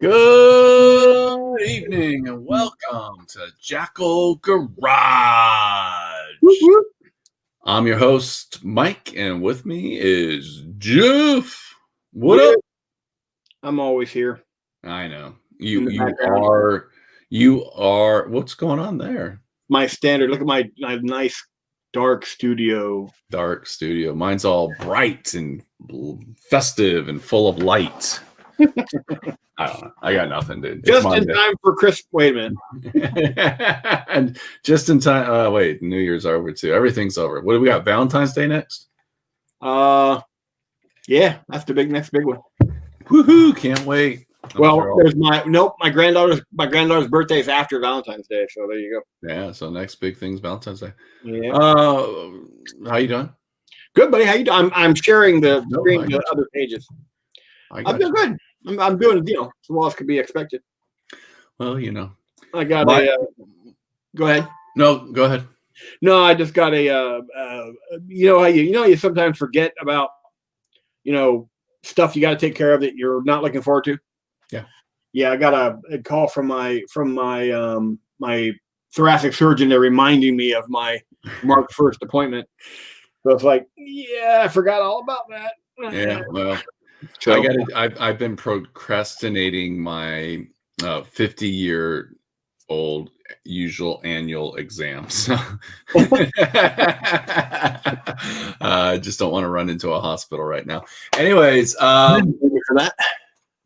Good evening and welcome to Jackal Garage. Woo-woo. I'm your host, Mike, and with me is Jeff. What up? I'm always here. I know. In the You background. are what's going on there? My standard. Look at my nice dark studio. Dark studio. Mine's all bright and festive and full of light. I don't know. I got nothing, dude. Just in time for Chris. Wait a minute. And just in time. Wait, New Year's over too. Everything's over. What do we got? Valentine's Day next? Yeah, that's the next big one. Woohoo! Can't wait. There's my granddaughter's birthday is after Valentine's Day, so there you go. Yeah, so next big thing's Valentine's Day. Yeah. How you doing? Good, buddy. How you doing? I'm sharing the screen to other pages. I'm doing good. I'm doing, as well as could be expected. Well, I got go ahead. No, go ahead. No, I just got how you sometimes forget about, stuff you got to take care of that you're not looking forward to. Yeah. I got a call from my thoracic surgeon. They're reminding me of my March 1st appointment. So it's like, I forgot all about that. Yeah. Well, so I've been procrastinating my 50-year-old usual annual exams. I just don't want to run into a hospital right now. Anyways, for that.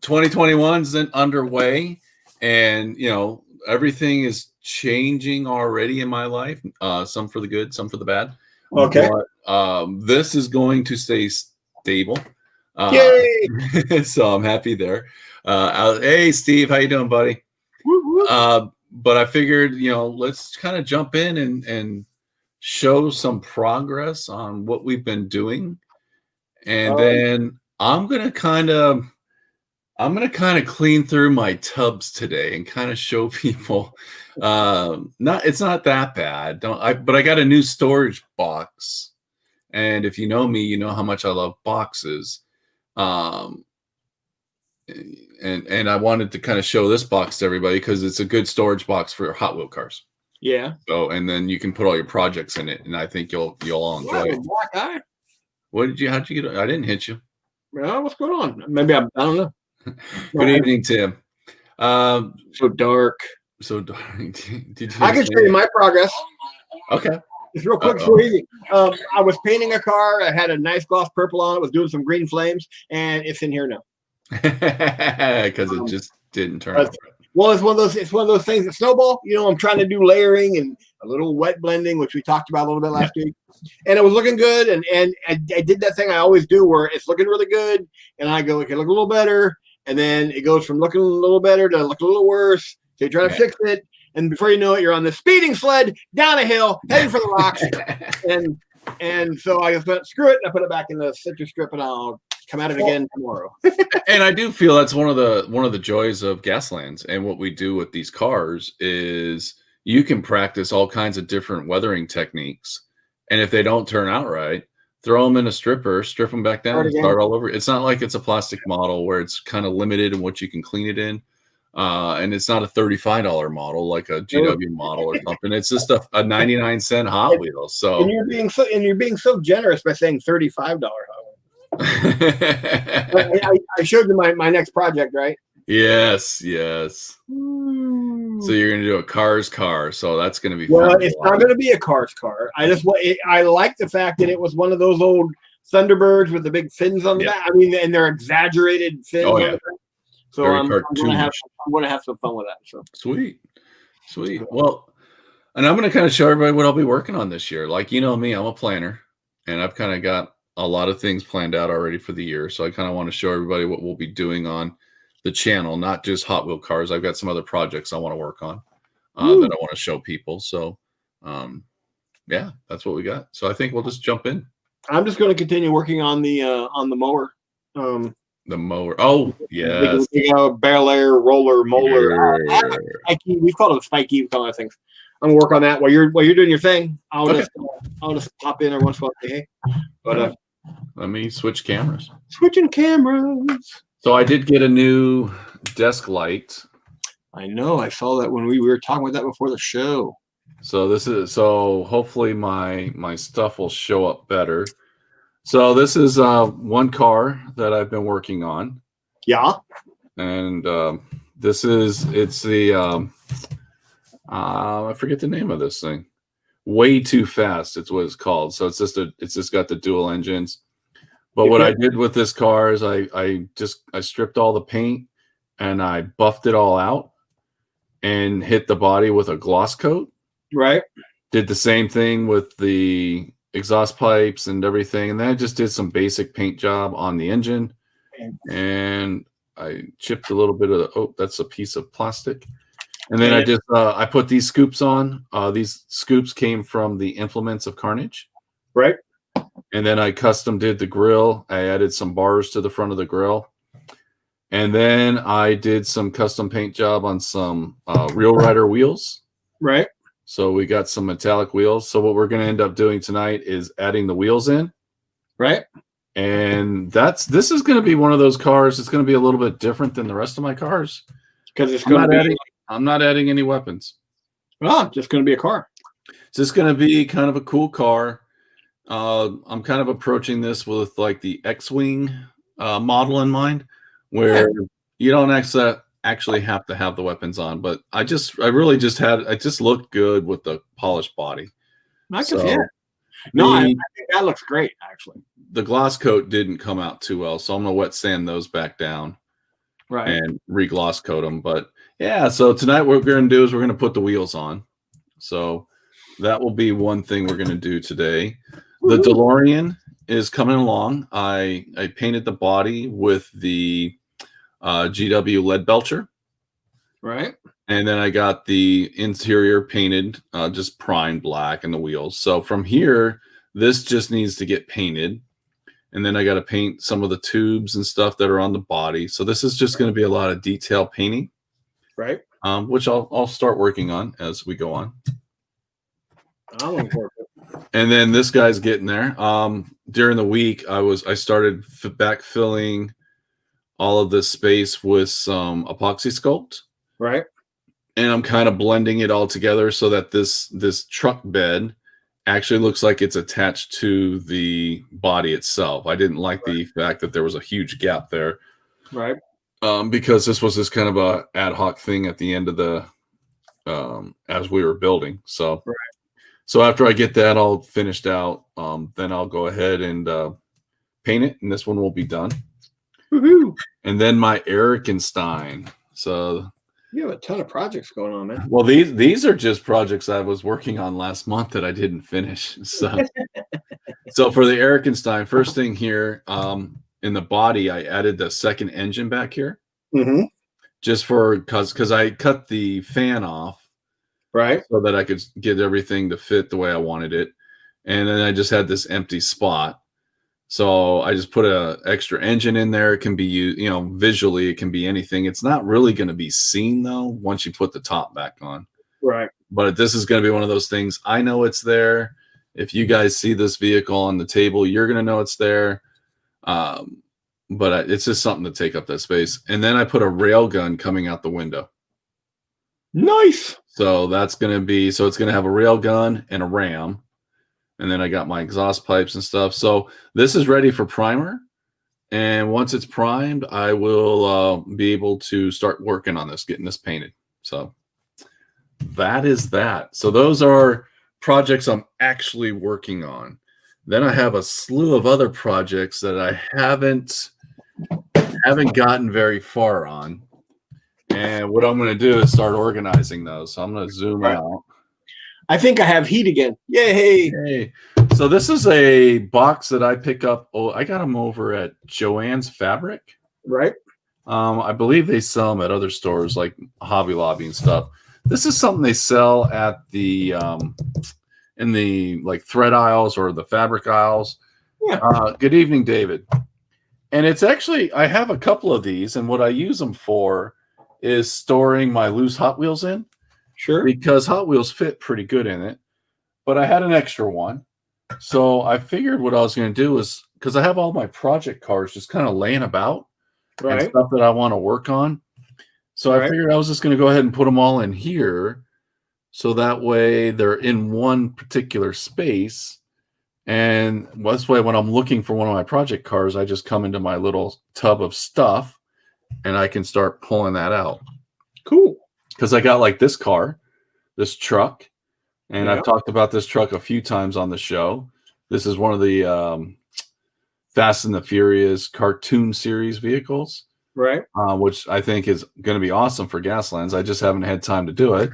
2021's underway, and everything is changing already in my life. Some for the good, some for the bad. Okay. But, this is going to stay stable. Yay! So I'm happy there. Hey, Steve, how you doing, buddy? Woo-woo. But I figured, let's kind of jump in and show some progress on what we've been doing, and then I'm gonna kind of clean through my tubs today and kind of show people. It's not that bad. But I got a new storage box, and if you know me, you know how much I love boxes. And I wanted to kind of show this box to everybody because it's a good storage box for Hot Wheel cars. Yeah. So, and then you can put all your projects in it, and I think you'll all enjoy it. Black eye. How'd you get? I didn't hit you. Well, what's going on? Maybe I don't know. Good evening, Tim. So dark. Did you? I can show you my progress. Okay. It's real quick, so easy. I was painting a car. I had a nice gloss purple on it. Was doing some green flames, and it's in here now. Because it just didn't turn out. Well, it's one of those things that snowball. I'm trying to do layering and a little wet blending, which we talked about a little bit last week, and it was looking good. And I did that thing I always do, where it's looking really good, and I go, okay, look a little better, and then it goes from looking a little better to look a little worse. So you try to fix it, and before you know it, you're on the speeding sled down a hill, heading for the rocks, and so I just went, screw it, and I put it back in the citrus strip, and I'll come at it again tomorrow. And I do feel that's one of the joys of Gaslands, and what we do with these cars is you can practice all kinds of different weathering techniques, and if they don't turn out right, throw them in a stripper, strip them back down, and start all over. It's not like it's a plastic model where it's kind of limited in what you can clean it in, and it's not a $35 model like a GW model or something. It's just a 99-cent Hot Wheel. So and you're being so generous by saying $35 Hot Wheel. I showed you my next project, right? Yes. So you're gonna do a car's car, so that's gonna be fun. It's not gonna be a car's car. I like the fact that it was one of those old Thunderbirds with the big fins on the back. I mean, and they're exaggerated fins. On the back. So I'm gonna have some fun with that. So sweet. Well, and I'm gonna kind of show everybody what I'll be working on this year. Like, me, I'm a planner, and I've kind of got a lot of things planned out already for the year. So I kind of want to show everybody what we'll be doing on the channel, not just Hot Wheel cars. I've got some other projects I want to work on that I want to show people. So, that's what we got. So I think we'll just jump in. I'm just going to continue working on the mower. The mower. Oh, yes. Barrel air roller mower. We call it a spiky. We call it things. I'm gonna work on that while you're doing your thing. I'll just pop in every once in a while. Hey, but let me switch cameras. Switching cameras. So I did get a new desk light. I know. I saw that when we were talking about that before the show. So hopefully my stuff will show up better. So this is one car that I've been working on, Yeah. and it's the I forget the name of this thing. Way Too Fast. It's what it's called. So it's just got the dual engines. But what I did with this car is I stripped all the paint and I buffed it all out and hit the body with a gloss coat. Right. Did the same thing with the exhaust pipes and everything. And then I just did some basic paint job on the engine. And I chipped a little bit of that's a piece of plastic. And then I put these scoops on. These scoops came from the Implements of Carnage. Right. And then I custom did the grill. I added some bars to the front of the grill. And then I did some custom paint job on some Real Rider wheels. Right. So we got some metallic wheels. So what we're going to end up doing tonight is adding the wheels in. Right. And this is going to be one of those cars. It's going to be a little bit different than the rest of my cars. Because it's going to be... I'm not adding any weapons. Oh, just going to be a car. It's just going to be kind of a cool car. I'm kind of approaching this with like the X-Wing model in mind, where you don't actually have to have the weapons on. But I really just looked good with the polished body. I think that looks great, actually. The gloss coat didn't come out too well, so I'm going to wet sand those back down. Right. And re-gloss coat them. But yeah, so tonight what we're going to do is we're going to put the wheels on. So that will be one thing we're going to do today. The DeLorean is coming along. I painted the body with the GW lead belcher. Right. And then I got the interior painted, just primed black, and the wheels. So from here, this just needs to get painted. And then I got to paint some of the tubes and stuff that are on the body. So this is just going to be a lot of detail painting. Right. Which I'll start working on as we go on. I'm looking forward to it. And then this guy's getting there. During the week, I started backfilling all of this space with some epoxy sculpt. Right. And I'm kind of blending it all together so that this truck bed actually looks like it's attached to the body itself. I didn't like the fact that there was a huge gap there. Right. Because this was kind of a ad hoc thing at the end of the as we were building. So So after I get that all finished out, then I'll go ahead and paint it, and this one will be done. Woohoo! And then my Erikenstein. So you have a ton of projects going on, man. Well, these are just projects I was working on last month that I didn't finish. So for the Erikenstein, first thing here, in the body, I added the second engine back here. Mm-hmm. Just because I cut the fan off. Right. So that I could get everything to fit the way I wanted it. And then I just had this empty spot. So I just put a extra engine in there. It can be used, visually, it can be anything. It's not really going to be seen though, once you put the top back on. Right. But this is going to be one of those things. I know it's there. If you guys see this vehicle on the table, you're going to know it's there. But it's just something to take up that space. And then I put a rail gun coming out the window. Nice. So it's going to have a rail gun and a ram. And then I got my exhaust pipes and stuff. So this is ready for primer. And once it's primed, I will be able to start working on this, getting this painted. So that is that. So those are projects I'm actually working on. Then I have a slew of other projects that I haven't gotten very far on. And what I'm going to do is start organizing those. So I'm going to zoom out. I think I have heat again. Yay! Hey. So this is a box that I pick up. Oh, I got them over at Joann's Fabric. Right. I believe they sell them at other stores like Hobby Lobby and stuff. This is something they sell at the in the like thread aisles or the fabric aisles. Yeah. Good evening, David. And it's actually, I have a couple of these, and what I use them for is storing my loose Hot Wheels in. Sure. Because Hot Wheels fit pretty good in it. But I had an extra one. So I figured what I was going to do is, because I have all my project cars just kind of laying about, right, and stuff that I want to work on. So I figured I was just going to go ahead and put them all in here. So that way they're in one particular space. And this way, when I'm looking for one of my project cars, I just come into my little tub of stuff and I can start pulling that out. Cool. Because I got like this car, this truck, and I've talked about this truck a few times on the show. This is one of the Fast and the Furious cartoon series vehicles. Right. Which I think is going to be awesome for Gaslands. I just haven't had time to do it.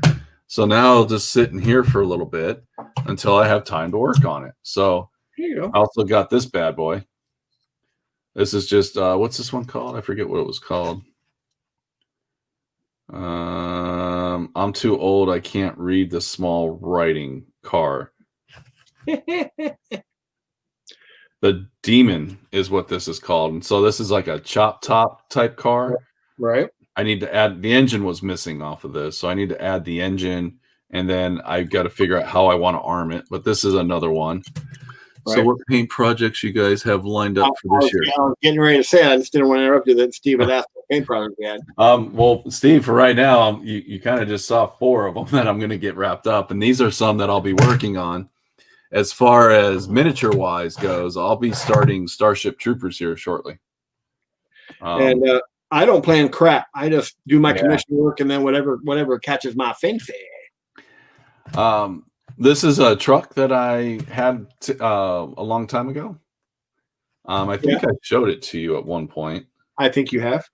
So now I'll just sit in here for a little bit until I have time to work on it. So I also got this bad boy. This is just, what's this one called? I forget what it was called. I'm too old. I can't read the small writing car. The Demon is what this is called. And so this is like a chop top type car. Right. I need to add, the engine was missing off of this. So I need to add the engine, and then I've got to figure out how I want to arm it. But this is another one. Right. So what paint projects you guys have lined up for this year? I was getting ready to say, I just didn't want to interrupt you that Steve had asked what paint project we had. Well, Steve, for right now, you kind of just saw 4 of them that I'm going to get wrapped up. And these are some that I'll be working on. As far as miniature wise goes, I'll be starting Starship Troopers here shortly. And I don't plan crap. I just do my commission work, and then whatever catches my fancy. This is a truck that I had a long time ago. I think I showed it to you at one point. I think you have.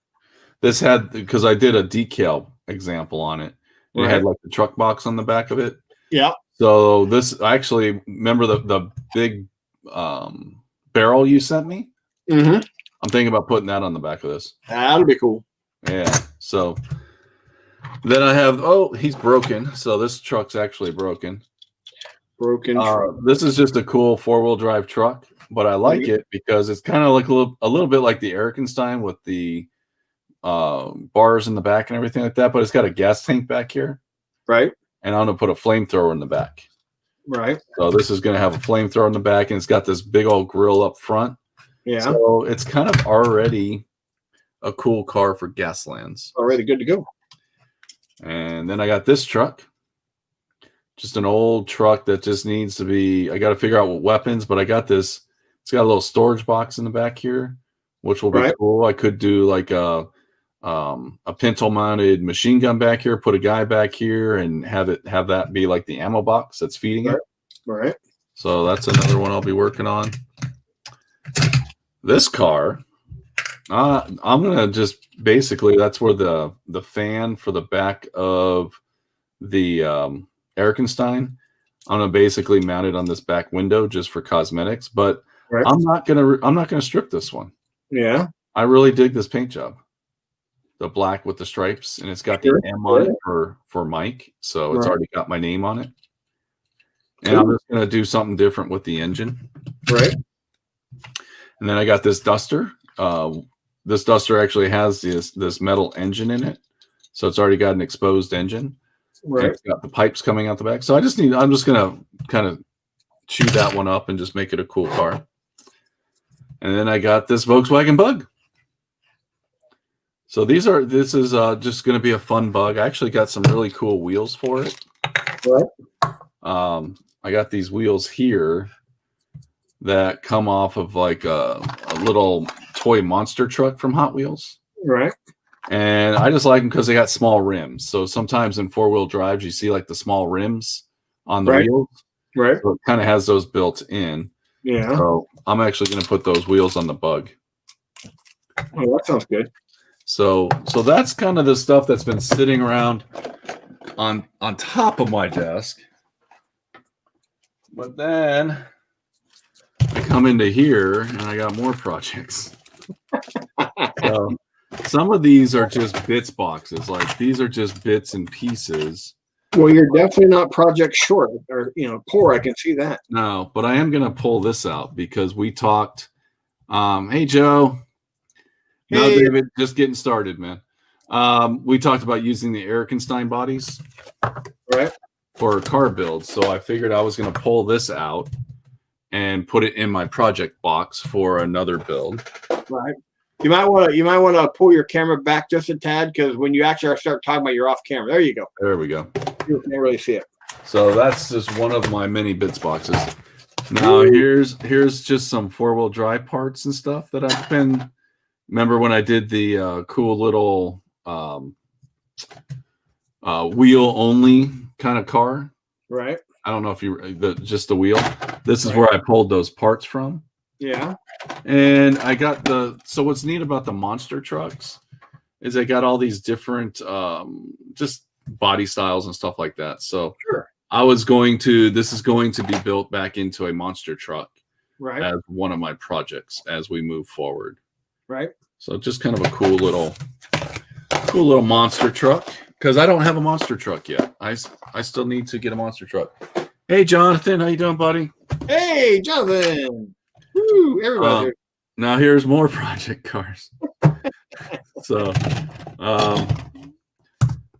This had, because I did a decal example on it. It had like the truck box on the back of it. Yeah. So this, I actually remember the big barrel you sent me. Mm-hmm. I'm thinking about putting that on the back of this. That'll be cool. Yeah. So then I have, he's broken. So this truck's actually broken. This is just a cool 4-wheel drive truck, but I like it because it's kind of like a little bit like the Erikenstein with the bars in the back and everything like that, but it's got a gas tank back here. Right. And I'm going to put a flamethrower in the back. Right. So this is going to have a flamethrower in the back, and it's got this big old grill up front. Yeah. So it's kind of already a cool car for Gaslands. Already good to go. And then I got this truck. Just an old truck that just needs to be, I got to figure out what weapons, but I got this. It's got a little storage box in the back here, which will be cool. I could do like a pintle mounted machine gun back here, put a guy back here, and have that be like the ammo box that's feeding it. Right. So that's another one I'll be working on. This car, I'm gonna just basically, that's where the fan for the back of the Erikenstein, I'm gonna basically mount it on this back window just for cosmetics. But I'm not gonna strip this one. Yeah. I really dig this paint job. The black with the stripes, and it's got the M on it for Mike, so it's already got my name on it. And I'm just gonna do something different with the engine. Right. And then I got this duster. This duster actually has this metal engine in it, so it's already got an exposed engine. Right. And it's got the pipes coming out the back. So I'm just gonna kind of chew that one up and just make it a cool car. And then I got this Volkswagen Bug. So this is just going to be a fun bug. I actually got some really cool wheels for it. Right. I got these wheels here that come off of like a little toy monster truck from Hot Wheels. Right. And I just like them because they got small rims. So sometimes in 4-wheel drives, you see like the small rims on the wheels. Right. So it kind of has those built in. Yeah. So I'm actually going to put those wheels on the Bug. Oh, that sounds good. So that's kind of the stuff that's been sitting around on top of my desk. But then I come into here and I got more projects. So some of these are just bits boxes. Like these are just bits and pieces. Well, you're definitely not project short or poor. I can see that. No, but I am going to pull this out because we talked. Hey, Joe. No, hey. David, just getting started, man. We talked about using the Erikenstein bodies for car builds. So I figured I was going to pull this out and put it in my project box for another build. Right. You might want to pull your camera back just a tad, because when you actually start talking about, you're off camera. There you go. There we go. You can't really see it. So that's just one of my mini bits boxes. Now here's just some 4-wheel drive parts and stuff that I've been. Remember when I did the cool little wheel only kind of car? Right. I don't know if just the wheel. This is where I pulled those parts from. Yeah. And I got so what's neat about the monster trucks is they got all these different just body styles and stuff like that. So sure. This is going to be built back into a monster truck, right, as one of my projects as we move forward. Right. So just kind of a cool little monster truck, because I don't have a monster truck yet. I still need to get a monster truck. Hey, Jonathan, how you doing, buddy? Hey, Jonathan. Woo, everybody. Now here's more project cars. So,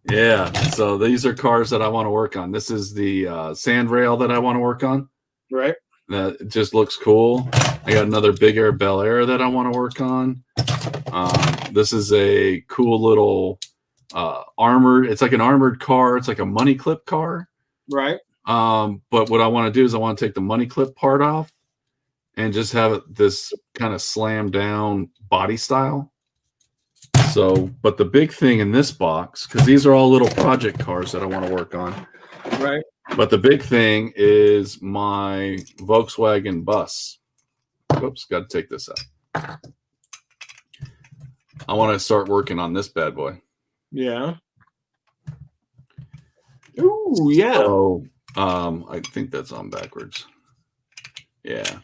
yeah. So these are cars that I want to work on. This is the sand rail that I want to work on. Right. That just looks cool. I got another Big Air Bel Air that I want to work on. This is a cool little armored. It's like an armored car. It's like a money clip car. Right. But what I want to do is I want to take the money clip part off and just have it this kind of slam down body style. So, but the big thing in this box, because these are all little project cars that I want to work on. Right. But the big thing is my Volkswagen bus. Oops, got to take this out. I want to start working on this bad boy. Yeah. Ooh, yeah. So, I think that's on backwards. Yeah.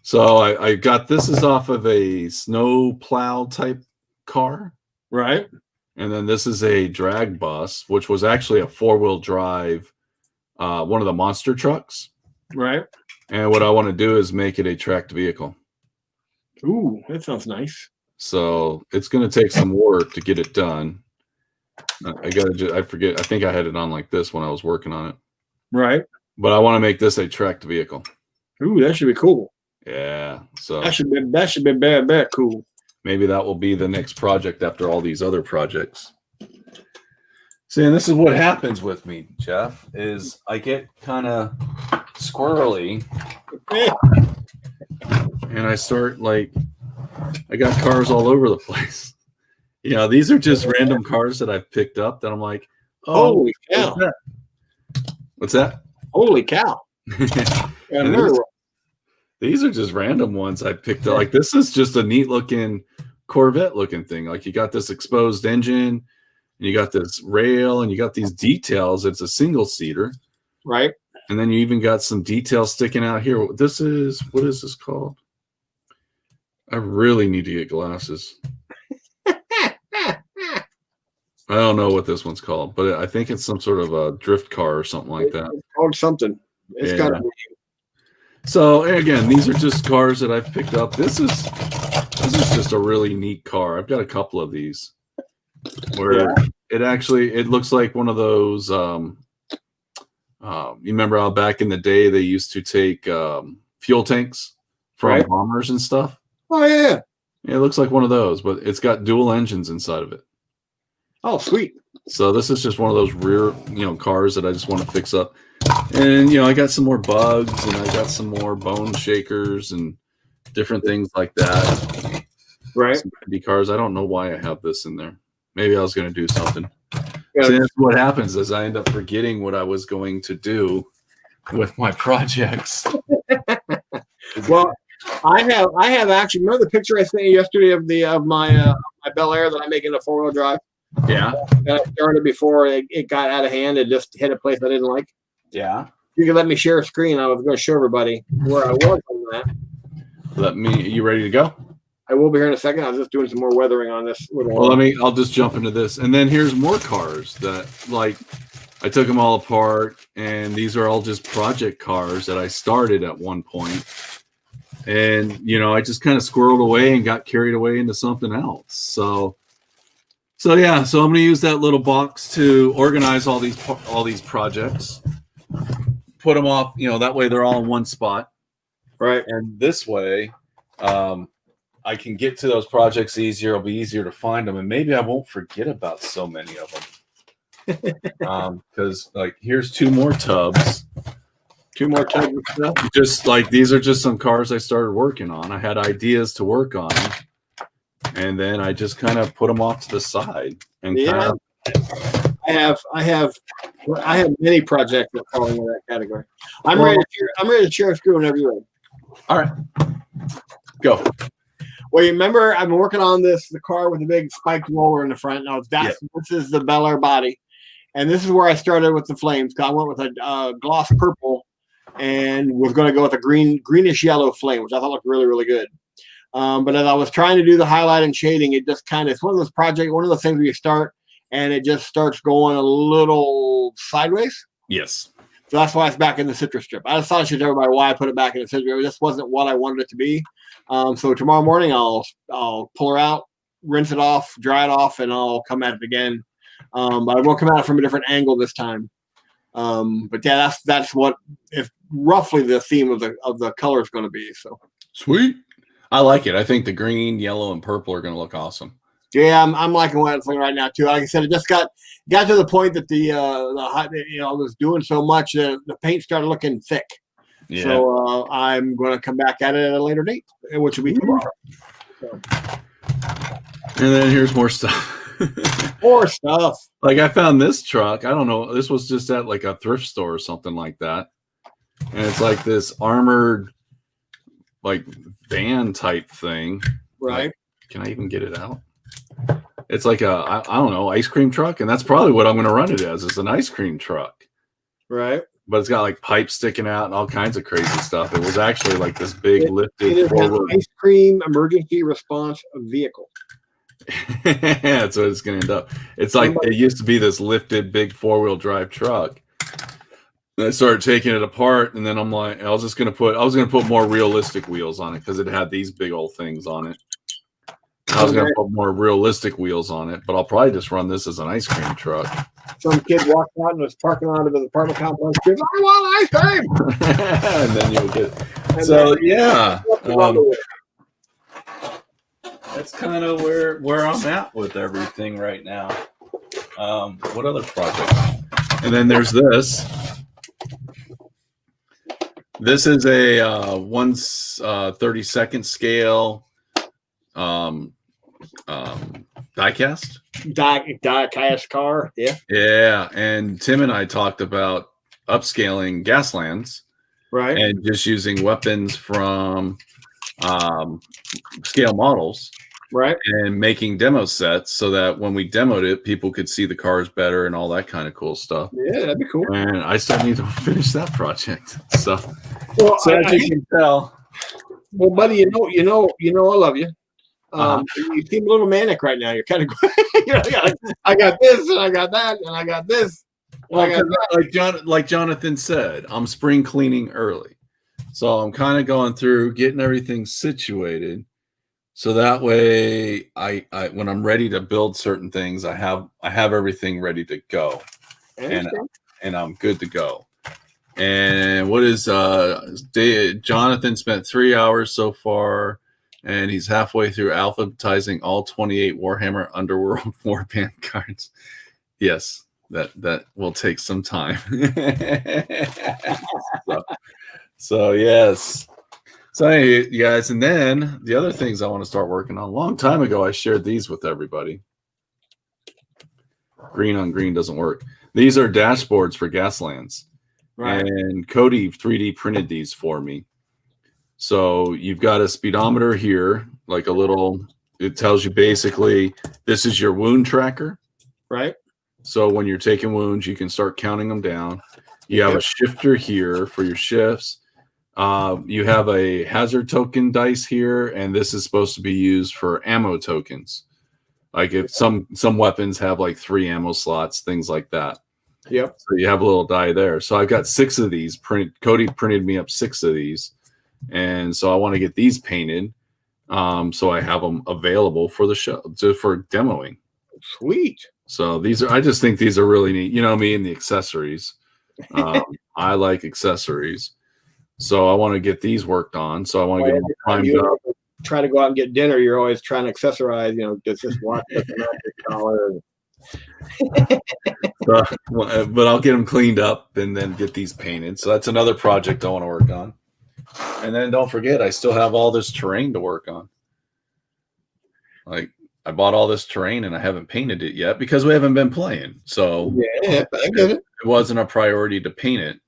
So I got this is off of a snow plow type car. Right. And then this is a drag bus, which was actually a 4-wheel drive, one of the monster trucks. Right. And what I want to do is make it a tracked vehicle. Ooh, that sounds nice. So it's going to take some work to get it done. I forget. I think I had it on like this when I was working on it. Right. But I want to make this a tracked vehicle. Ooh, that should be cool. Yeah. So that should be bad cool. Maybe that will be the next project after all these other projects. See, and this is what happens with me, Jeff, is I get kind of squirrely and I start I got cars all over the place. You know, these are just random cars that I've picked up that I'm like, oh, holy cow. What's that? Holy cow. These are just random ones I picked up. Like, this is just a neat looking Corvette looking thing. Like, you got this exposed engine, and you got this rail, and you got these details. It's a single seater. Right. And then you even got some details sticking out here. What is this called? I really need to get glasses. I don't know what this one's called, but I think it's some sort of a drift car or something like that. It's called something. It's got to be. So again, these are just cars that I've picked up. This is just a really neat car. I've got a couple of these where it looks like one of those. You remember how back in the day they used to take fuel tanks from bombers and stuff? Oh yeah. Yeah, it looks like one of those, but it's got dual engines inside of it. Oh, sweet. So this is just one of those rear, cars that I just want to fix up. And, I got some more bugs and I got some more bone shakers and different things like that. Right. Some cars. I don't know why I have this in there. Maybe I was going to do something. Yeah. So that's what happens is I end up forgetting what I was going to do with my projects. Well, I have actually, remember the picture I sent you yesterday of my Bel Air that I'm making a 4-wheel drive? Yeah. And I started before it got out of hand and just hit a place I didn't like. Yeah. You could let me share a screen. I was going to show everybody where I was on that. You ready to go? I will be here in a second. I was just doing some more weathering on this little. Well, I'll just jump into this. And then here's more cars that I took them all apart, and these are all just project cars that I started at one point. And, I just kind of squirreled away and got carried away into something else. So yeah, so I'm going to use that little box to organize all these projects, put them off, that way they're all in one spot. Right. And this way, I can get to those projects easier. It'll be easier to find them, and maybe I won't forget about so many of them. Because like here's 2 more tubs. 2 more tubs of stuff. Just like these are just some cars I started working on. I had ideas to work on them, and then I just kind of put them off to the side. And yeah, I have many projects that fall into that category. I'm ready to share a screw whenever you're ready. All right, go. Well, you remember I've been working on the car with the big spiked roller in the front. Now this is the Bel Air body, and this is where I started with the flames. I went with a gloss purple, and was going to go with a greenish yellow flame, which I thought looked really, really good. But as I was trying to do the highlight and shading, it just kind of, it's one of those projects, one of those things where you start and it just starts going a little sideways. Yes. So that's why it's back in the citrus strip. I just thought I should tell everybody why I put it back in the citrus strip. It just wasn't what I wanted it to be. So tomorrow morning I'll pull her out, rinse it off, dry it off, and I'll come at it again. But I won't come at it from a different angle this time. But yeah, that's what if roughly the theme of the color is going to be. So sweet. I like it. I think the green, yellow, and purple are going to look awesome. Yeah, I'm liking what it's looking right now too. Like I said, it just got to the point that the was doing so much that the paint started looking thick. Yeah. So I'm going to come back at it at a later date, which will be tomorrow. So. And then here's more stuff. More stuff. Like I found this truck. I don't know. This was just at like a thrift store or something like that. And it's like this armored, like van type thing. Right. Like, can I even get it out? It's like I don't know, ice cream truck. And that's probably what I'm going to run it as. It's an ice cream truck. Right. But it's got like pipes sticking out and all kinds of crazy stuff. It was actually like this big lifted. It is an ice cream emergency response vehicle. That's what it's going to end up. It's like it used to be this lifted big 4-wheel drive truck. And I started taking it apart, and then I'm like, I was going to put more realistic wheels on it because it had these big old things on it. I was going to put more realistic wheels on it, but I'll probably just run this as an ice cream truck. Some kid walked out and was parking lot of the apartment complex. I want ice cream, and then you'll get. And so yeah. That's kind of where I'm at with everything right now. What other projects? And then there's this. This is a 1/32 scale diecast. Diecast car, yeah. Yeah, and Tim and I talked about upscaling Gaslands, right, and just using weapons from scale models. Right. And making demo sets so that when we demoed it, people could see the cars better and all that kind of cool stuff. Yeah, that'd be cool. And I still need to finish that project. So, as you can tell. Well, buddy, you know, I love you. You seem a little manic right now. You're kind of I got this and I got that and I got this. Well, like Jonathan said, I'm spring cleaning early. So I'm kind of going through getting everything situated. So that way, I when I'm ready to build certain things, I have everything ready to go, and I'm good to go. And what is Jonathan spent 3 hours so far, and he's halfway through alphabetizing all 28 Warhammer Underworld Warband cards. Yes, that will take some time. so yes. So hey, you guys, and then the other things I want to start working on. A long time ago, I shared these with everybody. Green on green doesn't work. These are dashboards for Gaslands. Right. And Cody 3D printed these for me. So you've got a speedometer here, like a little, it tells you basically, this is your wound tracker. Right. So when you're taking wounds, you can start counting them down. You have a shifter here for your shifts. You have a hazard token dice here, and this is supposed to be used for ammo tokens. Like if some weapons have like 3 ammo slots, things like that. Yep. So you have a little die there. So I've got 6 of these printed. Cody printed me up 6 of these, and so I want to get these painted. So I have them available for the show for demoing. Sweet. So these are. I just think these are really neat. You know me and the accessories. I like accessories. So I want to get these worked on. So I want to get them primed up. try to go out and get dinner, you're always trying to accessorize. Does this watch fit the mattress collar? But I'll get them cleaned up and then get these painted. So that's another project I want to work on. And then don't forget, I still have all this terrain to work on. Like, I bought all this terrain and I haven't painted it yet because we haven't been playing. So Yeah, I get it. It wasn't a priority to paint it.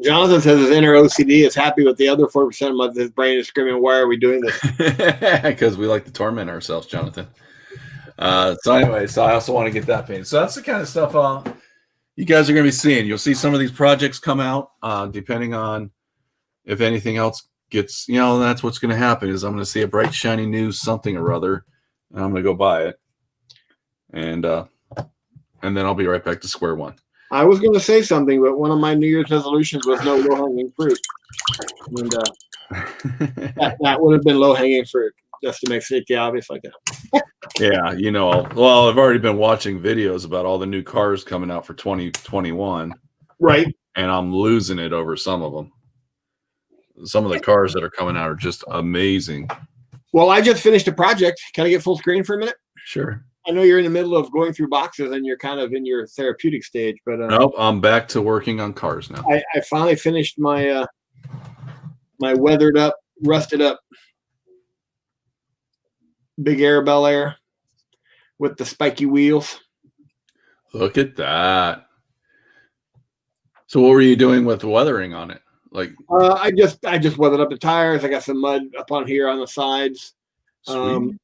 Jonathan says his inner OCD is happy with the other 4% of his brain is screaming, "Why are we doing this?" Because we like to torment ourselves, Jonathan. So anyway, I also want to get that painted. So that's the kind of stuff you guys are going to be seeing. You'll see some of these projects come out depending on if anything else gets, that's what's going to happen is I'm going to see a bright, shiny new something or other, and I'm going to go buy it. And then I'll be right back to square one. I was going to say something, but one of my New Year's resolutions was no low-hanging fruit. And that would have been low-hanging fruit, just to make safety obvious like that. Yeah, well, I've already been watching videos about all the new cars coming out for 2021. Right. And I'm losing it over some of them. Some of the cars that are coming out are just amazing. Well, I just finished a project. Can I get full screen for a minute? Sure. I know you're in the middle of going through boxes and you're kind of in your therapeutic stage, but nope, I'm back to working on cars now. I finally finished my my weathered up, rusted up Big Arabelle Air with the spiky wheels. Look at that. So what were you doing with weathering on it? Like I just weathered up the tires. I got some mud up on here on the sides. Mud.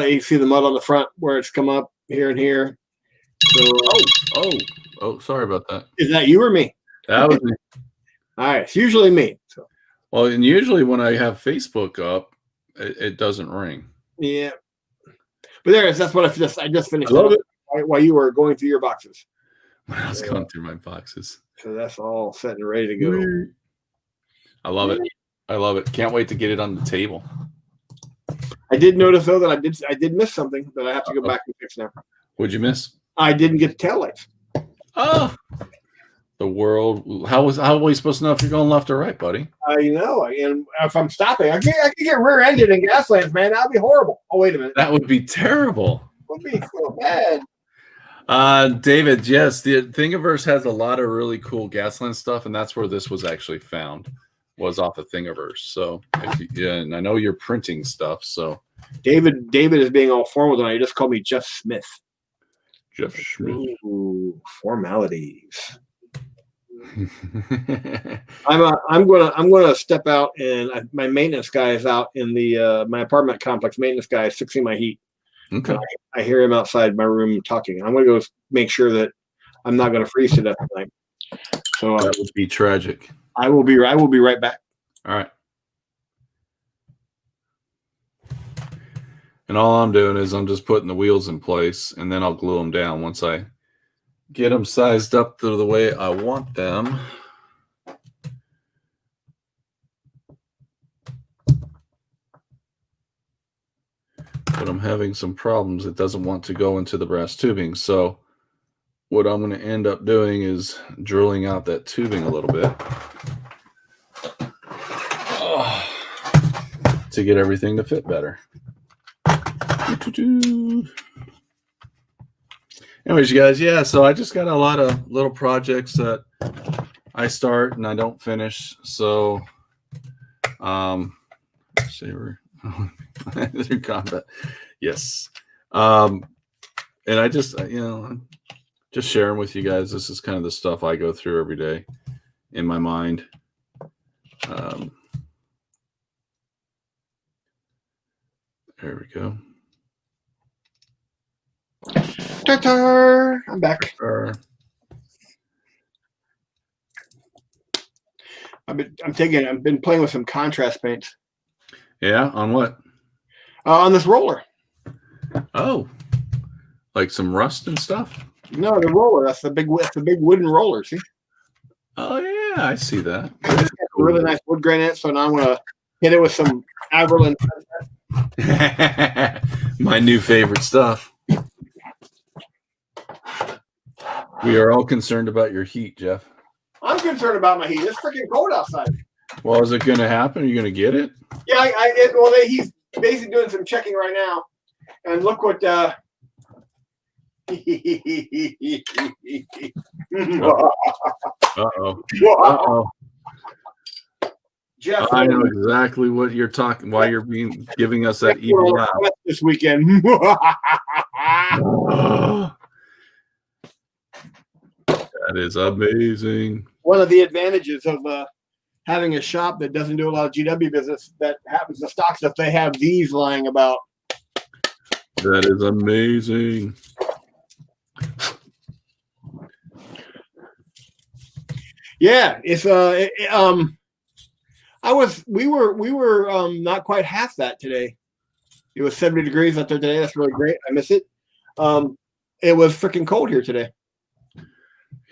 You see the mud on the front where it's come up here and here. So, sorry about that. Is that you or me? That was me. All right, it's usually me. So. Well, and usually when I have Facebook up, it doesn't ring. Yeah, but there it is. That's what I just finished. I love it. While you were going through your boxes. When I was going through my boxes. So that's all set and ready to go. I love it. I love it. Can't wait to get it on the table. I did notice though that I did miss something that I have to go back and fix now. What'd you miss? I didn't get the taillights. Oh, the world. How are we supposed to know if you're going left or right, buddy? And if I'm stopping, I can get rear-ended in Gaslands, man. That'd be horrible. Oh, wait a minute. That would be terrible. Would be so bad. David, yes, the Thingiverse has a lot of really cool Gasland stuff, and that's where this was actually found. Was off of Thingiverse. So and I know you're printing stuff. So David is being all formal tonight. He just called me Jeff Smith. Jeff Smith. Ooh, formalities. I'm gonna step out, and my maintenance guy is out in the my apartment complex. Maintenance guy is fixing my heat. Okay. I hear him outside my room talking. I'm gonna go make sure that I'm not gonna freeze to death tonight. So that would be tragic. I will be right back. All right. And all I'm doing is I'm just putting the wheels in place, and then I'll glue them down once I get them sized up to the way I want them. But I'm having some problems. It doesn't want to go into the brass tubing. So what I'm going to end up doing is drilling out that tubing a little bit to get everything to fit better. Anyways, you guys, yeah, so I just got a lot of little projects that I start and I don't finish. So, saber through combat, yes. And I just, just sharing with you guys. This is kind of the stuff I go through every day in my mind. There we go. Ta-ta! I'm back. I've been playing with some contrast paints. Yeah, on what? On this roller. Oh, like some rust and stuff. No, the roller. That's the big wooden roller. See? Oh yeah, I see that. It's got a really nice wood grain in it. So now I'm gonna hit it with some Averland. My new favorite stuff. We are all concerned about your heat, Jeff. I'm concerned about my heat. It's freaking cold outside. Well, is it going to happen? Are you going to get it? Yeah, he's basically doing some checking right now, and look what. Uh-oh. Uh-oh. Jeff, I know exactly what you're talking. Why you're giving us that evil laugh this weekend. That is amazing. One of the advantages of having a shop that doesn't do a lot of GW business that happens to stock stuff, they have these lying about. That is amazing. Yeah, it's we were not quite half that today. It was 70 degrees out there today. That's really great. I miss it. It was freaking cold here today.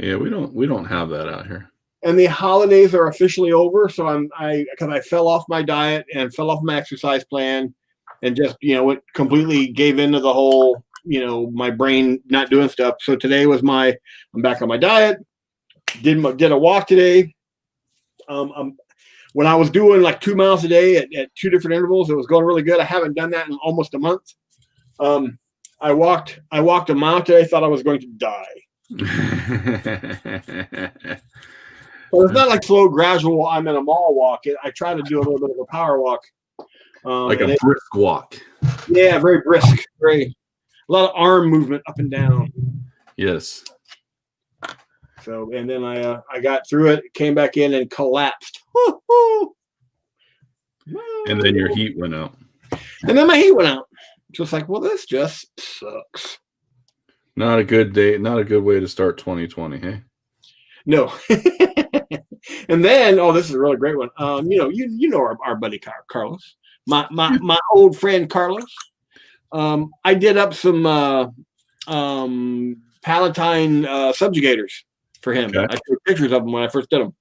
Yeah, we don't have that out here. And the holidays are officially over, so because I fell off my diet and fell off my exercise plan, and just went completely gave into the whole my brain not doing stuff. So today was I'm back on my diet. Did a walk today. When I was doing like 2 miles a day at 2 different intervals, it was going really good. I haven't done that in almost a month. I walked a mile today. Thought I was going to die. But it's not like slow, gradual. I'm in a mall walk. I try to do a little bit of a power walk, like a brisk walk. Yeah, very brisk. A lot of arm movement up and down. Yes. So, and then I got through it, came back in, and collapsed. And then your heat went out. And then my heat went out. Just like, well, this just sucks. Not a good day. Not a good way to start 2020, hey? No. And then, this is a really great one. You know our buddy Carlos, my old friend Carlos. I did up some Palatine subjugators for him. Okay. I took pictures of them when I first did them.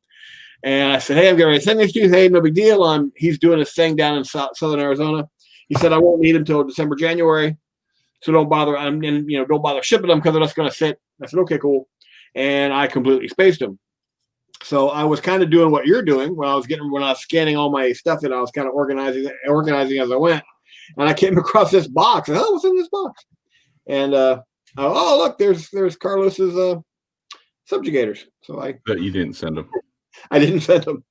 And I said, hey, I'm getting ready to send these to you. Hey, no big deal. He's doing his thing down in southern Arizona. He said, I won't need them until December, January. So don't bother. Don't bother shipping them because they're just going to sit. I said, okay, cool. And I completely spaced them. So I was kind of doing what you're doing when I was scanning all my stuff, and I was kind of organizing as I went. And I came across this box. Oh, what's in this box? And look, there's Carlos's subjugators. So I bet you didn't send them. I didn't send them.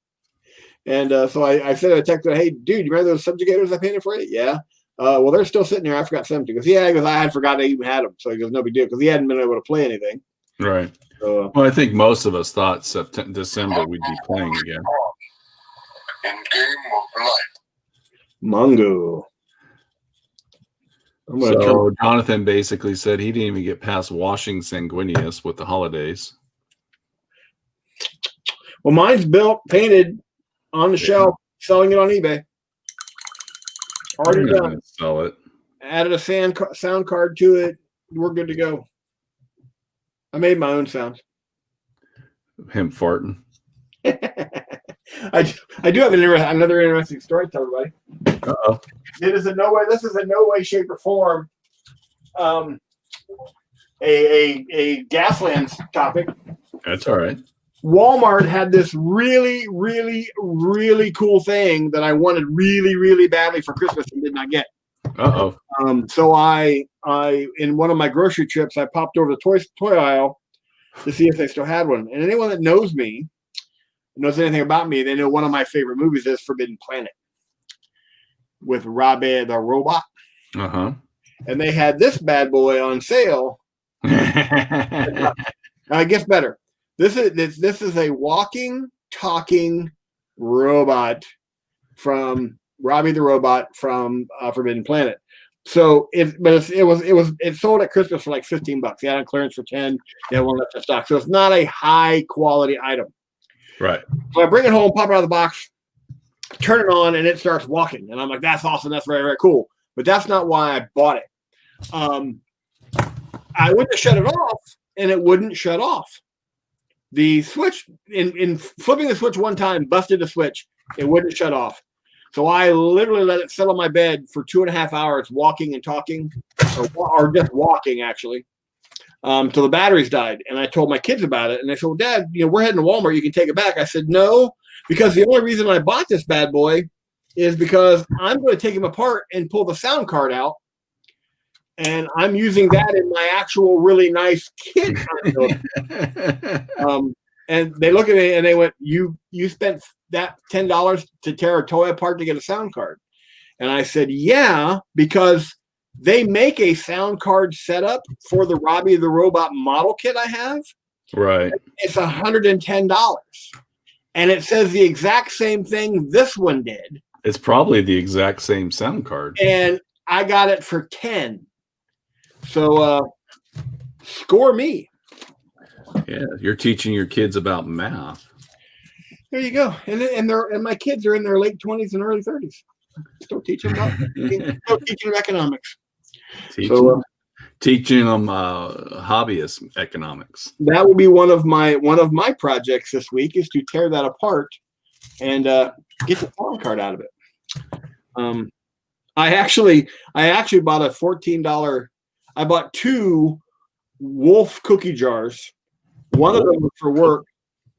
And so I sent a text, hey, dude, you remember those subjugators I painted for you? Yeah. Well, they're still sitting there. I forgot to send them to you. He goes, I had forgotten I even had them. So he goes, no big deal, because he hadn't been able to play anything. Right. Well, I think most of us thought December we'd be playing again. In game of life. Mungo. So Jonathan basically said he didn't even get past washing Sanguinius with the holidays. Well, mine's built, painted, on the shelf, selling it on eBay. Already done. Sell it. Added a sound card to it. We're good to go. I made my own sounds. Him farting. I do have another interesting story to tell everybody. Uh-oh. This is in no way, shape, or form a Gaslands topic. That's all right. Walmart had this really, really, really cool thing that I wanted really, really badly for Christmas and did not get. Uh-oh. So I in one of my grocery trips, I popped over the toy aisle to see if they still had one. And anyone that knows me, knows anything about me, they know one of my favorite movies is Forbidden Planet with Robbie the robot. Uh-huh. And they had this bad boy on sale. I guess better. This is a walking, talking robot from Robbie the robot from Forbidden Planet. So it sold at Christmas for like $15. They had on clearance for 10. They had one left in stock. So it's not a high quality item. Right. So I bring it home, pop it out of the box, turn it on, and it starts walking. And I'm like, that's awesome. That's very, very cool. But that's not why I bought it. I went to shut it off, and it wouldn't shut off. The switch, in flipping the switch one time, busted the switch. It wouldn't shut off. So I literally let it sit on my bed for 2.5 hours, walking and talking, or just walking, actually, till the batteries died. And I told my kids about it, and they said, well, Dad, we're heading to Walmart. You can take it back. I said, no, because the only reason I bought this bad boy is because I'm going to take him apart and pull the sound card out. And I'm using that in my actual really nice kit. And they look at me and they went, you spent that $10 to tear a toy apart to get a sound card. And I said, yeah, because they make a sound card setup for the Robbie the Robot model kit I have. Right. It's $110. And it says the exact same thing this one did. It's probably the exact same sound card. And I got it for 10. So score me. Yeah, you're teaching your kids about math. There you go. And my kids are in their late 20s and early 30s. Still teaching them economics. Teaching them hobbyist economics. That will be one of my projects this week is to tear that apart and get the sound card out of it. I actually bought a $14. I bought 2 Wolf cookie jars. One of them was for work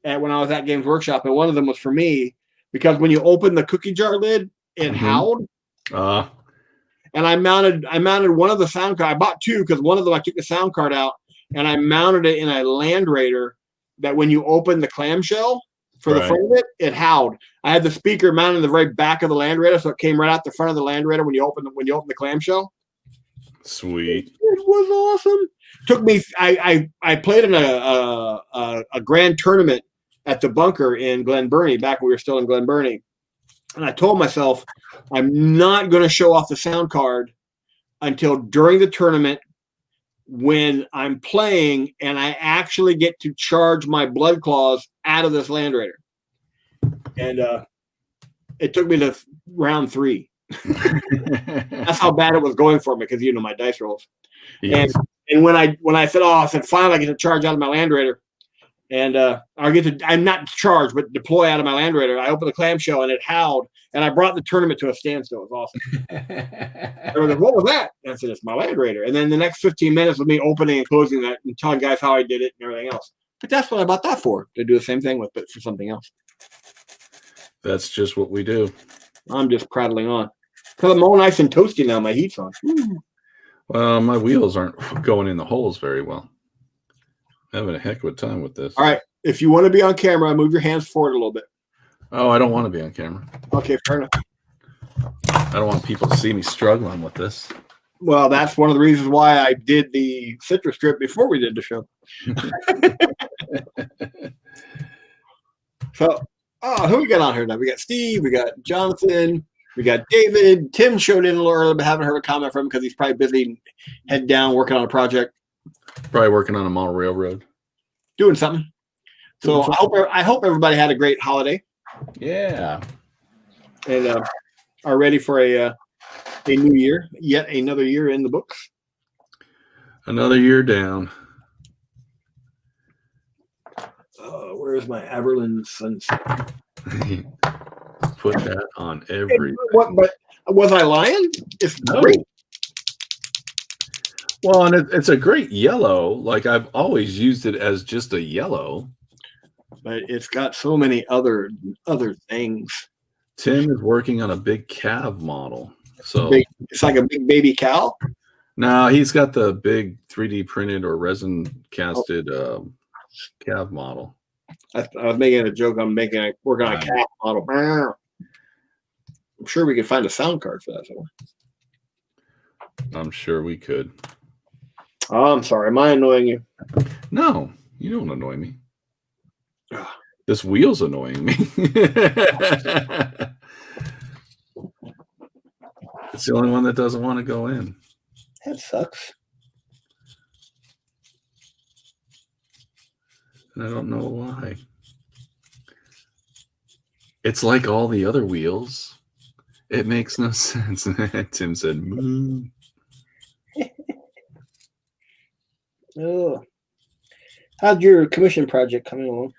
when I was at Games Workshop, and one of them was for me because when you open the cookie jar lid, it howled. And I mounted one of the sound cards. I bought 2 because one of them I took the sound card out and I mounted it in a Land Raider that when you open the clamshell for the front of it, it howled. I had the speaker mounted in the very back of the Land Raider, so it came right out the front of the Land Raider when you open the clamshell. Sweet. It was awesome. Took me. I played in a grand tournament at the bunker in Glen Burnie back when we were still in Glen Burnie, and I told myself I'm not going to show off the sound card until during the tournament when I'm playing and I actually get to charge my blood claws out of this Land Raider. And it took me to round 3. That's how bad it was going for me because my dice rolls. Yes. And when I said finally I get to charge out of my Land Raider, and I'm not charged but deploy out of my Land Raider. I opened the clamshell and it howled, and I brought the tournament to a standstill. It was awesome. They were like, "What was that?" And I said, "It's my Land Raider." And then the next 15 minutes was me opening and closing that and telling guys how I did it and everything else. But that's what I bought that for, to do the same thing with, but for something else. That's just what we do. I'm just prattling on. Because I'm all nice and toasty now. My heat's on. Well, my wheels aren't going in the holes very well. Having a heck of a time with this. All right. If you want to be on camera, move your hands forward a little bit. Oh, I don't want to be on camera. Okay, fair enough. I don't want people to see me struggling with this. Well, that's one of the reasons why I did the citrus strip before we did the show. So, who we got on here now? We got Steve, we got Jonathan, we got David. Tim showed in a little early, but haven't heard a comment from him because he's probably busy head down working on a project. Probably working on a model railroad. Doing something. So I hope everybody had a great holiday. Yeah. And are ready for a new year. Yet another year in the books. Another year down. Where's my Aberlin sunset? Put that on every. But was I lying? It's great. Well, and it's a great yellow. Like I've always used it as just a yellow. But it's got so many other things. Tim is working on a big calf model. So it's like a big baby cow. No, he's got the big 3D printed or resin casted calf model. I was making a joke. I'm working on a calf model. I'm sure we could find a sound card for that somewhere. I'm sure we could. Oh, I'm sorry. Am I annoying you? No, you don't annoy me. This wheel's annoying me. It's the only one that doesn't want to go in. That sucks. I don't know why. It's like all the other wheels. It makes no sense. Tim said, "Moo." Oh. How's your commission project coming along?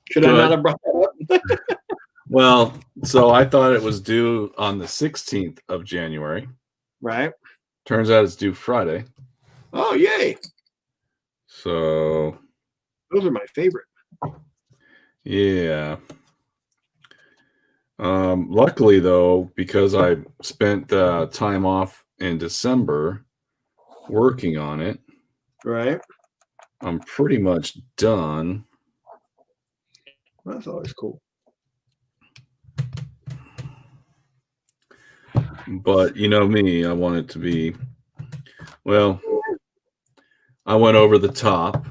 Should I not have brought that up? Well, so I thought it was due on the 16th of January. Right. Turns out it's due Friday. Oh, yay. So Those are my favorite. Yeah. Luckily, though, because I spent time off in December working on it, Right. I'm pretty much done. That's always cool. But you know me, I want it to be, well, I went over the top.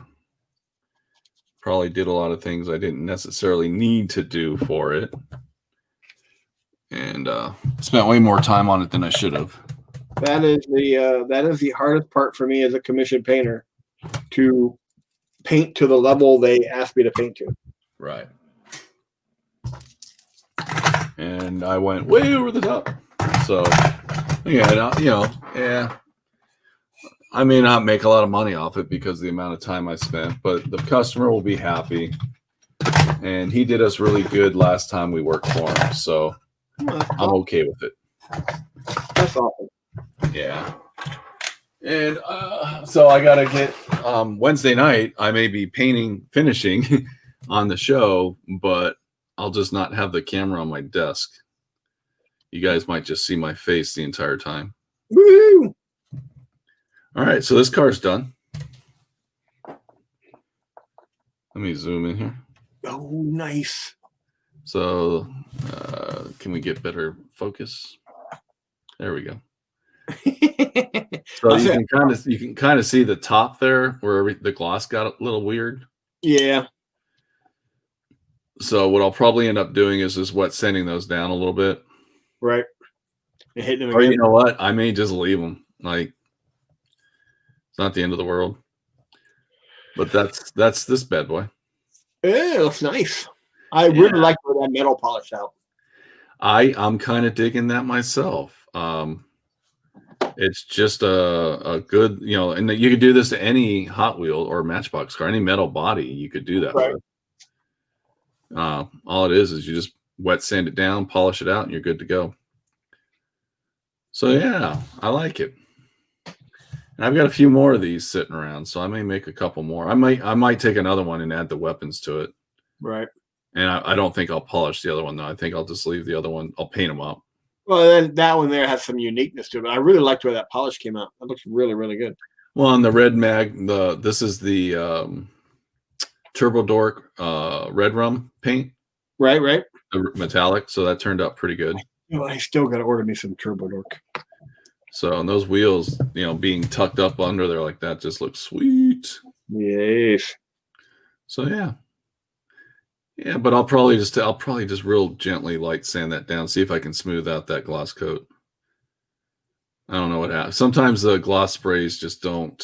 Probably did a lot of things I didn't necessarily need to do for it. And spent way more time on it than I should have. That is the hardest part for me as a commission painter, to paint to the level they asked me to paint to. Right. And I went way over the top. So, yeah. I may not make a lot of money off it because of the amount of time I spent, but the customer will be happy. And he did us really good last time we worked for him. So I'm okay with it. That's awesome. Yeah. And so I got to get Wednesday night. I may be finishing on the show, but I'll just not have the camera on my desk. You guys might just see my face the entire time. Woo! All right, so this car's done. Let me zoom in here. Oh, nice. So can we get better focus? There we go. So you can kind of see the top there where the gloss got a little weird. Yeah. So what I'll probably end up doing is just wet sanding those down a little bit. Right. And hitting them Or again. you know what? I may just leave them. Like, it's not the end of the world. But that's this bad boy. Yeah, looks nice. I really like where that metal polished out. I'm kind of digging that myself. It's just a good, and you could do this to any Hot Wheel or Matchbox car, any metal body. You could do that Right. with. All it is you just wet sand it down, polish it out, and you're good to go. So yeah, I like it. And I've got a few more of these sitting around, so I may make a couple more. I might take another one and add the weapons to it. Right. And I don't think I'll polish the other one, though. I think I'll just leave the other one. I'll paint them up. Well, then that one there has some uniqueness to it. But I really liked where that polish came out. That looks really, really good. Well, on the red mag, this is the Turbo Dork red rum paint. Right. The metallic. So that turned out pretty good. I still got to order me some Turbo Dork. So and those wheels, being tucked up under there like that just looks sweet. Yes. So yeah. Yeah, but I'll probably just real gently light sand that down, see if I can smooth out that gloss coat. I don't know what happens. Sometimes the gloss sprays just don't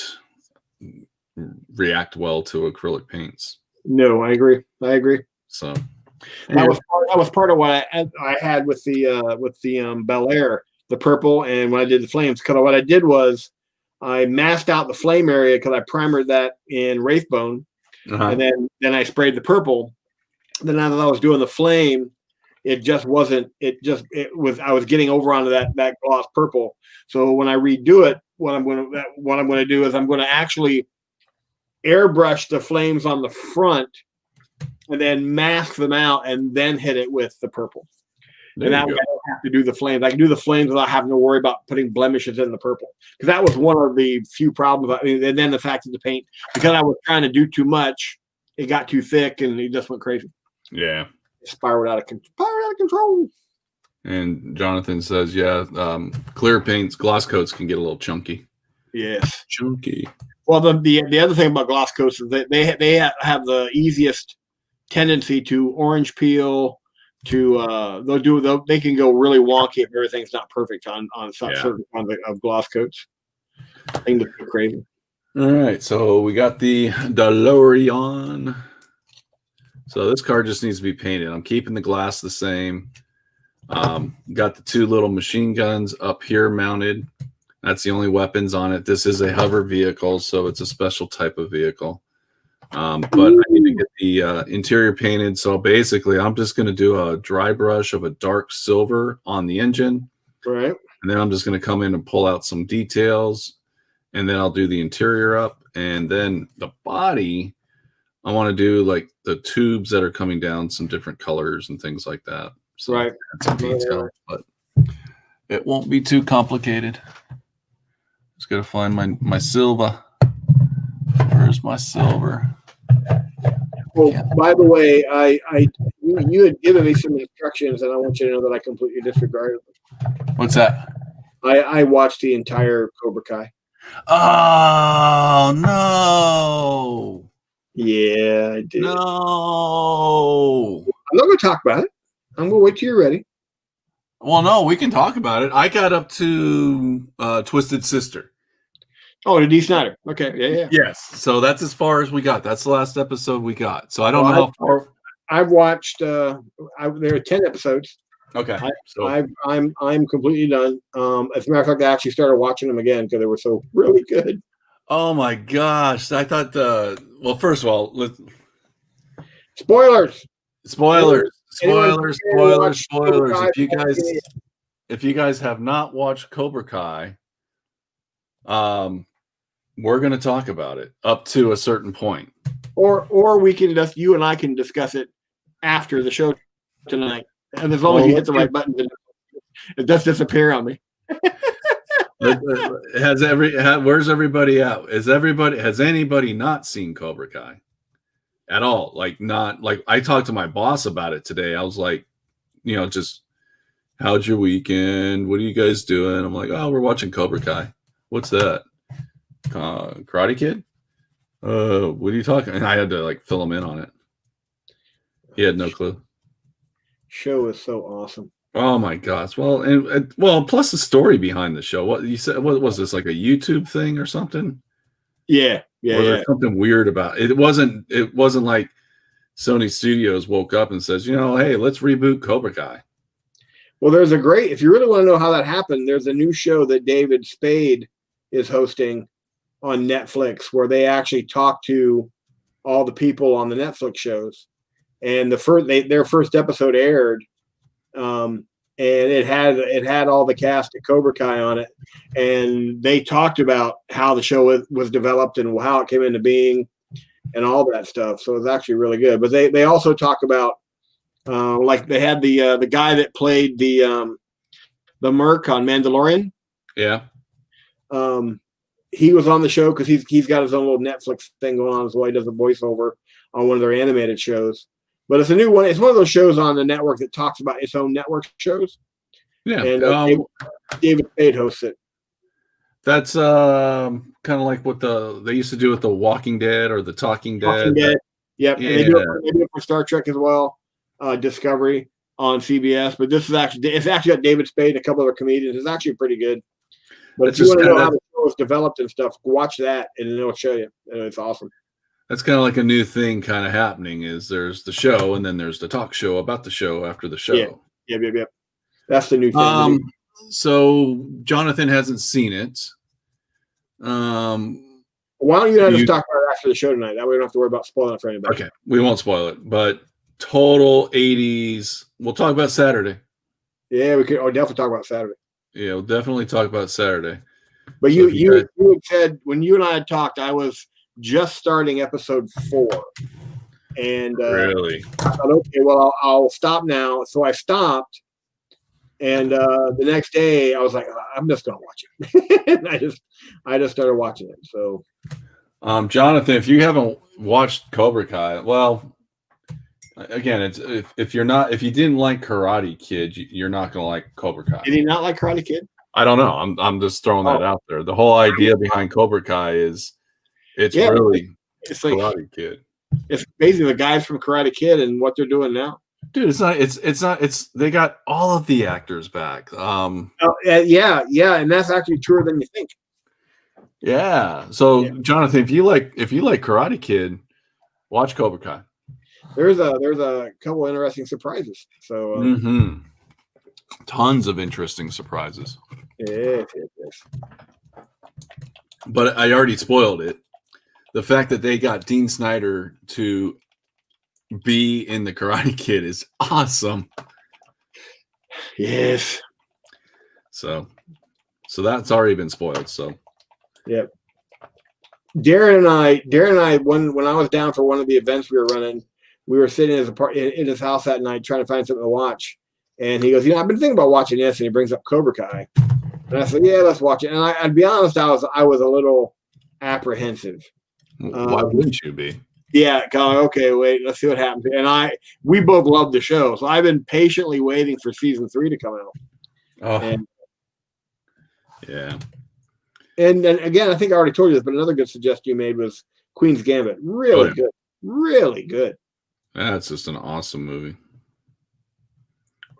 react well to acrylic paints. No, I agree. So that was part of what I had with the Bel Air, the purple, and when I did the flames. Because what I did was I masked out the flame area because I primered that in Wraithbone, and then I sprayed the purple. Then as I was doing the flame, it was I was getting over onto that gloss purple. So when I redo it, what I'm going to do is I'm going to actually airbrush the flames on the front and then mask them out and then hit it with the purple. And that way I don't have to do the flames. I can do the flames without having to worry about putting blemishes in the purple. Because that was one of the few problems. And then the fact that the paint, because I was trying to do too much, it got too thick and it just went crazy. Yeah. It spiraled out of control. And Jonathan says, clear paints, gloss coats can get a little chunky. Yes. Chunky. Well, the other thing about gloss coats is that they have the easiest tendency to orange peel. They can go really wonky if everything's not perfect on certain kinds of gloss coats. Things go crazy. All right, so we got the DeLorean. So this car just needs to be painted. I'm keeping the glass the same. Got the two little machine guns up here mounted. That's the only weapons on it. This is a hover vehicle, so it's a special type of vehicle. But I need to get the interior painted. So basically, I'm just going to do a dry brush of a dark silver on the engine. Right. And then I'm just going to come in and pull out some details. And then I'll do the interior up. And then the body, I want to do like the tubes that are coming down, some different colors and things like that. So Right. add some detail, but it won't be too complicated. Just gotta find my silver. Where's my silver? Well, by the way, you had given me some instructions, and I want you to know that I completely disregarded them. What's that? I watched the entire Cobra Kai. Oh no! Yeah, I did. No! I'm not going to talk about it. I'm going to wait till you're ready. Well, no, we can talk about it. I got up to Twisted Sister. Oh, to D. Snyder. Okay, yeah. Yes. So that's as far as we got. That's the last episode we got. So I don't know how far. I've watched. There are 10 episodes. Okay. I'm completely done. As a matter of fact, I actually started watching them again because they were so really good. Oh my gosh! I thought well, first of all, Spoilers. Spoilers. Cobra Kai, If you guys have not watched Cobra Kai, we're going to talk about it up to a certain point. Or we can just, you and I can discuss it after the show tonight. And as long as you hit the right button, it does disappear on me. Where's everybody at? Has anybody not seen Cobra Kai at all? I talked to my boss about it today. I was like, just how'd your weekend? What are you guys doing? I'm like, oh, we're watching Cobra Kai. What's that? Karate Kid? What are you talking? And I had to fill him in on it. He had no clue. Show is so awesome. Oh my gosh! Well, and plus the story behind the show. What you said? What was this, like a YouTube thing or something? Yeah. There's something weird about it. It wasn't like Sony Studios woke up and says, hey, let's reboot Cobra Kai. Well, if you really want to know how that happened, there's a new show that David Spade is hosting on Netflix where they actually talk to all the people on the Netflix shows. And their first episode aired, and it had all the cast of Cobra Kai on it, and they talked about how the show was developed and how it came into being, and all that stuff. So it's actually really good. But they also talk about they had the guy that played the Merc on Mandalorian. Yeah. He was on the show because he's got his own little Netflix thing going on as well. He does a voiceover on one of their animated shows. But it's a new one. It's one of those shows on the network that talks about its own network shows. Yeah. And David Spade hosts it. That's kind of like what they used to do with The Walking Dead or The Talking Dead. Yep. Yeah. And they do it for Star Trek as well. Discovery on CBS. But it's actually got David Spade and a couple other comedians. It's actually pretty good. But if you want to know how the show was developed and stuff, watch that and it'll show you. And it's awesome. That's kind of like a new thing kind of happening is there's the show and then there's the talk show about the show after the show. Yeah. That's the new thing. So Jonathan hasn't seen it. Why don't you just talk about it after the show tonight? That way we don't have to worry about spoiling it for anybody. Okay. We won't spoil it, but total 80s. We'll talk about Saturday. Yeah, we could definitely talk about Saturday. Yeah, we'll definitely talk about Saturday. But you had said when you and I had talked, I was just starting episode 4, and really, I thought, okay, well, I'll stop now. So I stopped, and the next day I was like, I'm just gonna watch it. And I just started watching it. So, Jonathan, if you haven't watched Cobra Kai, well, again, it's if you didn't like Karate Kid, you're not gonna like Cobra Kai. Did he not like Karate Kid? I don't know. I'm just throwing that out there. The whole idea behind Cobra Kai is it's like Karate Kid. It's basically the guys from Karate Kid and what they're doing now. Dude, it's they got all of the actors back. Yeah, and that's actually truer than you think. Yeah. So Jonathan, if you like Karate Kid, watch Cobra Kai. There's a couple interesting surprises. So tons of interesting surprises. Yes. But I already spoiled it. The fact that they got Dean Snyder to be in the Karate Kid is awesome. Yes. So that's already been spoiled. So yep. Darren and I, when I was down for one of the events we were running, we were sitting in his house that night trying to find something to watch. And he goes, I've been thinking about watching this. And he brings up Cobra Kai. And I said, yeah, let's watch it. And I'd be honest, I was a little apprehensive. Why wouldn't you be? Yeah, going, okay, wait, let's see what happens. And we both love the show. So I've been patiently waiting for season 3 to come out. Oh, and, yeah. And again, I think I already told you this, but another good suggestion you made was Queen's Gambit. Really good. Really good. That's just an awesome movie.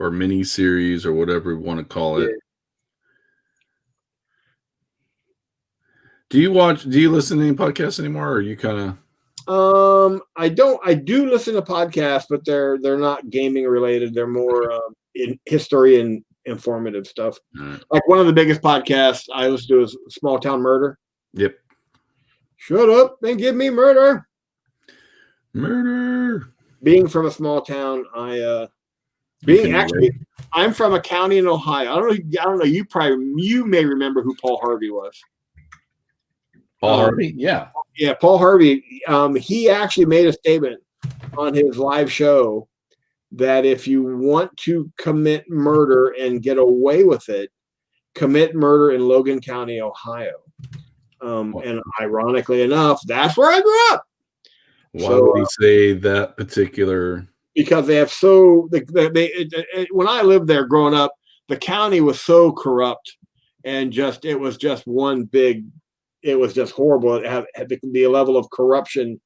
Or mini series or whatever we want to call it. Do you listen to any podcasts anymore, or are you kind of I do listen to podcasts, but they're not gaming related. They're more in history and informative stuff. Right. Like one of the biggest podcasts I listen to is Small Town Murder. Yep. Shut up and give me murder. Murder. Being from a small town, I'm from a county in Ohio. I don't know. You may remember who Paul Harvey was. Paul Harvey? Yeah. Yeah, Paul Harvey. He actually made a statement on his live show that if you want to commit murder and get away with it, commit murder in Logan County, Ohio. And ironically enough, that's where I grew up. Why would he say that particular? Because they have when I lived there growing up, the county was so corrupt and it was just horrible. It had the level of corruption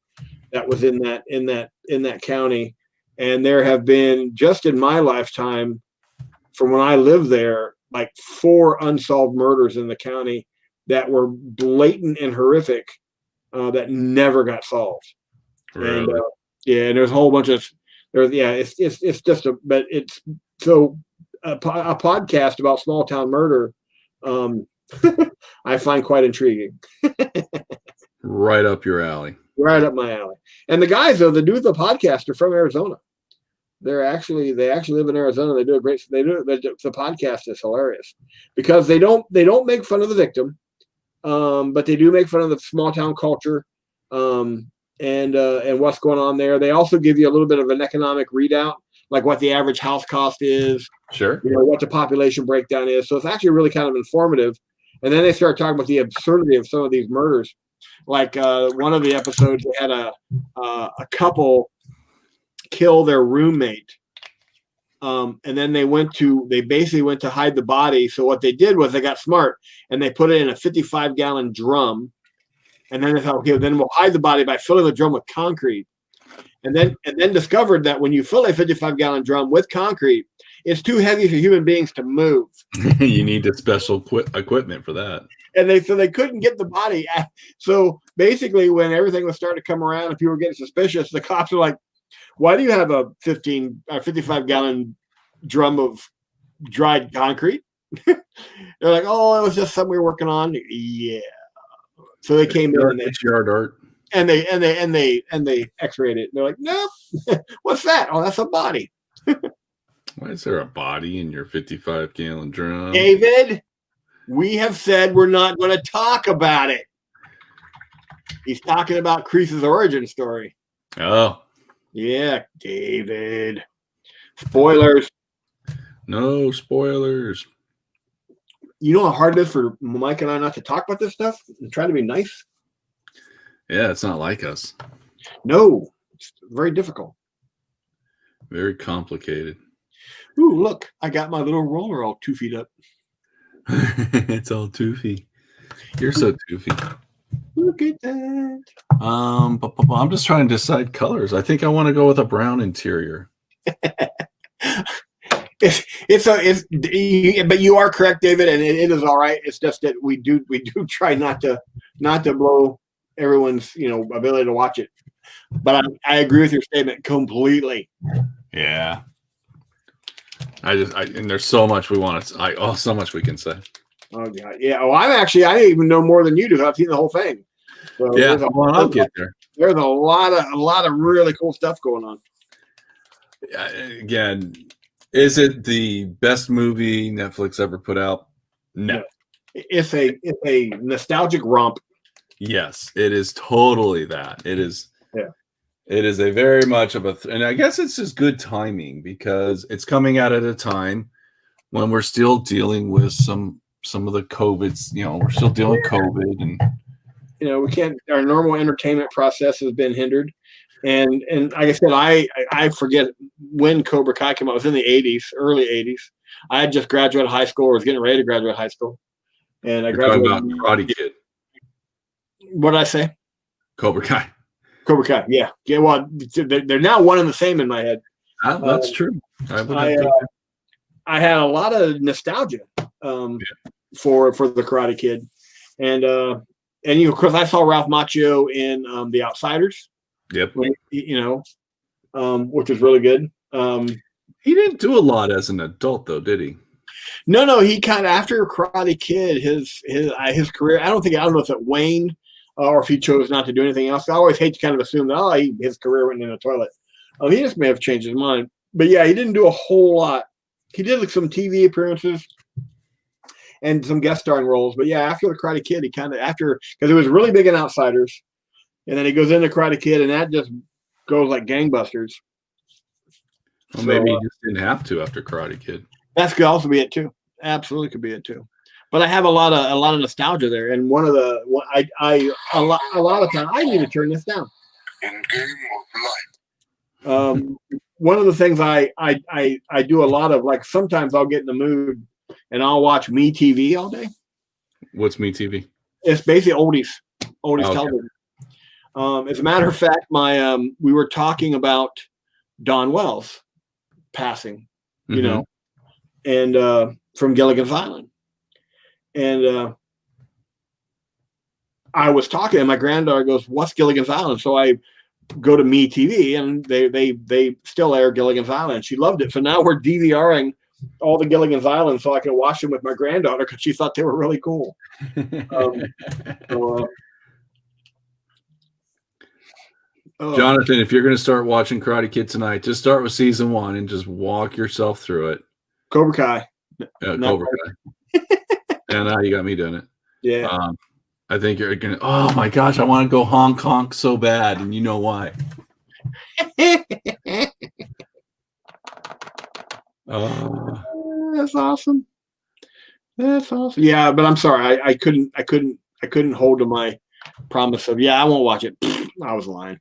that was in that county. And there have been, just in my lifetime, from when I lived there, like 4 unsolved murders in the county that were blatant and horrific that never got solved. Really? And and there's a whole bunch of it's just a podcast about small town murder. I find quite intriguing. Right up your alley. Right up my alley. And the guys, though, the dudes, the podcast are from Arizona. They actually live in Arizona. They do the podcast is hilarious because they don't make fun of the victim, but they do make fun of the small town culture, and what's going on there. They also give you a little bit of an economic readout, like what the average house cost is. Sure. What the population breakdown is. So it's actually really kind of informative. And then they start talking about the absurdity of some of these murders. Like one of the episodes, they had a couple kill their roommate, and then they basically went to hide the body. So what they did was they got smart and they put it in a 55-gallon drum, and then they thought, okay, then we'll hide the body by filling the drum with concrete, and then discovered that when you fill a 55-gallon drum with concrete, it's too heavy for human beings to move. You need a special equipment for that. And they couldn't get the body. So basically, when everything was starting to come around and people were getting suspicious, the cops were like, "Why do you have a 55-gallon drum of dried concrete?" They're like, "Oh, it was just something we were working on." Yeah. So they came in and yard art, and they X-rayed it. They're like, "No, what's that? Oh, that's a body." Why is there a body in your 55-gallon drum? David, we have said we're not going to talk about it. He's talking about Kreese's origin story. Oh. Yeah, David. Spoilers. No spoilers. You know how hard it is for Mike and I not to talk about this stuff and try to be nice? Yeah, it's not like us. No, it's very difficult. Very complicated. Ooh, look, I got my little roller all 2 feet up. It's all toofy. You're so toofy. Look at that. I'm just trying to decide colors. I think I want to go with a brown interior. But you are correct, David, and it is all right. It's just that we do try not to blow everyone's ability to watch it. But I agree with your statement completely. Yeah. And there's so much we want to. So much we can say. Oh yeah. Oh, I didn't even know more than you do. I've seen the whole thing. So yeah, I'll get there. There's a lot of really cool stuff going on. Again, is it the best movie Netflix ever put out? No. It's a nostalgic romp. Yes, it is totally that. It is. Yeah. It is a very much of a, and I guess it's just good timing because it's coming out at a time when we're still dealing with some of the COVIDs. We're still dealing with COVID, and we can't. Our normal entertainment process has been hindered, and like I said, I forget when Cobra Kai came out. It was in the '80s, early '80s. I had just graduated high school, or was getting ready to graduate high school, and I you're talking graduated. about Karate Kid, What did I say? Cobra Kai. Cobra Kai, yeah. Well, they're now one and the same in my head. That's true. I had a lot of nostalgia for the Karate Kid, and of course I saw Ralph Macchio in The Outsiders. Yep. Which was really good. He didn't do a lot as an adult, though, did he? No. He kind of, after Karate Kid, his career. I don't know if it waned. Or if he chose not to do anything else. I always hate to kind of assume that his career went in the toilet. He just may have changed his mind. But yeah, he didn't do a whole lot. He did like some TV appearances and some guest starring roles. But yeah, after the Karate Kid, he kind of because it was really big in Outsiders, and then he goes into Karate Kid, and that just goes like gangbusters. Well, maybe he just didn't have to after Karate Kid. That could also be it too. Absolutely could be it too. But I have a lot of nostalgia there, and a lot of time I need to turn this down. In game of life. One of the things I do a lot of, like sometimes I'll get in the mood and I'll watch MeTV all day. What's MeTV? It's basically oldies Okay. television. As a matter of fact, we were talking about Don Wells passing, and from Gilligan's Island. And I was talking, and my granddaughter goes, "What's Gilligan's Island?" So I go to MeTV, and they still air Gilligan's Island. She loved it, so now we're DVRing all the Gilligan's Island so I can watch them with my granddaughter because she thought they were really cool. Jonathan, if you're going to start watching Karate Kid tonight, just start with season 1 and just walk yourself through it. Cobra Kai. Cobra Kai. And now you got me doing it. Yeah. I think you're going to, oh my gosh, I want to go Hong Kong so bad. And you know why. That's awesome. That's awesome. Yeah, but I'm sorry. I couldn't hold to my promise of, I won't watch it. I was lying.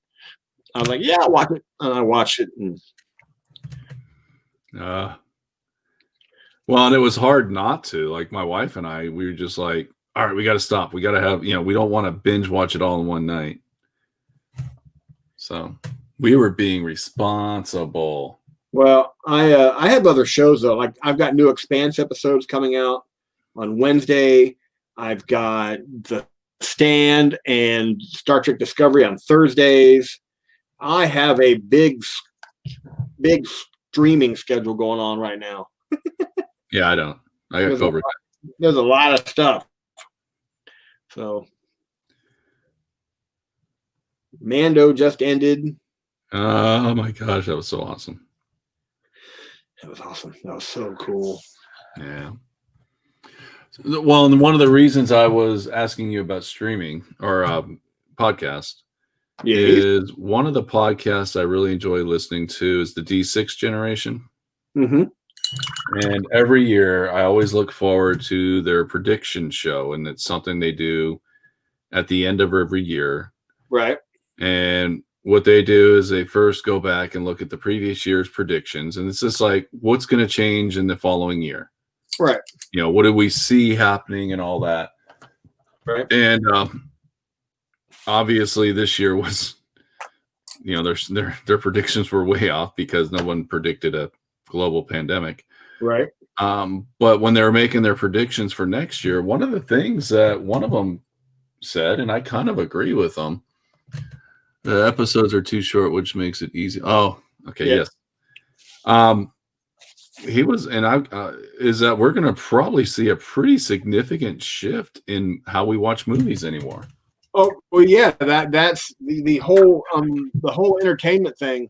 I was like, I'll watch it. And I watched it. And well, and it was hard not to. Like my wife and I, we were just like, all right, we got to stop. We got to have, we don't want to binge watch it all in one night. So we were being responsible. Well, I have other shows though. Like I've got new Expanse episodes coming out on Wednesday. I've got The Stand and Star Trek Discovery on Thursdays. I have a big streaming schedule going on right now. Yeah, I don't. I got Cobra. There's a lot of stuff. So Mando just ended. Oh my gosh, that was so awesome. That was awesome. That was so cool. Yeah. Well, and one of the reasons I was asking you about streaming or podcast is one of the podcasts I really enjoy listening to is the D6 Generation. Mm-hmm. And every year I always look forward to their prediction show. And it's something they do at the end of every year. Right. And what they do is they first go back and look at the previous year's predictions. And it's just like, what's going to change in the following year? Right. What did we see happening and all that? Right. And obviously this year was, their predictions were way off because no one predicted a global pandemic. Right. But when they were making their predictions for next year, one of the things that one of them said, and I kind of agree with them, the episodes are too short, which makes it easy. Oh, okay. Yeah. Yes. He was, and is that we're going to probably see a pretty significant shift in how we watch movies anymore. Oh, well, yeah, that's the whole entertainment thing.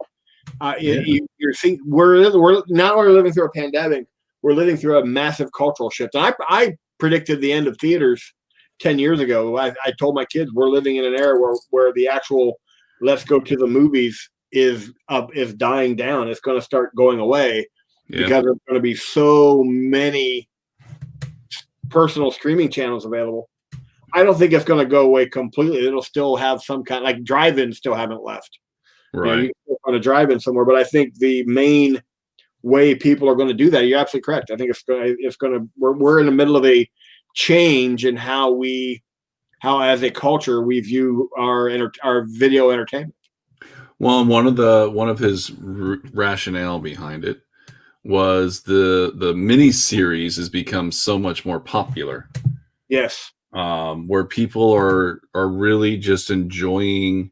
You're seeing we're not only living through a pandemic, we're living through a massive cultural shift. And I predicted the end of theaters 10 years ago. I told my kids we're living in an era where the actual let's go to the movies is dying down. It's going to start going away because there's going to be so many personal streaming channels available. I don't think it's going to go away completely. It'll still have some kind, like drive-ins still haven't left. Right. You can go on a drive-in somewhere, but I think the main way people are going to do that, you're absolutely correct. I think we're in the middle of a change in how as a culture we view our video entertainment. Well, one of his rationale behind it was the mini series has become so much more popular. Yes. Where people are really just enjoying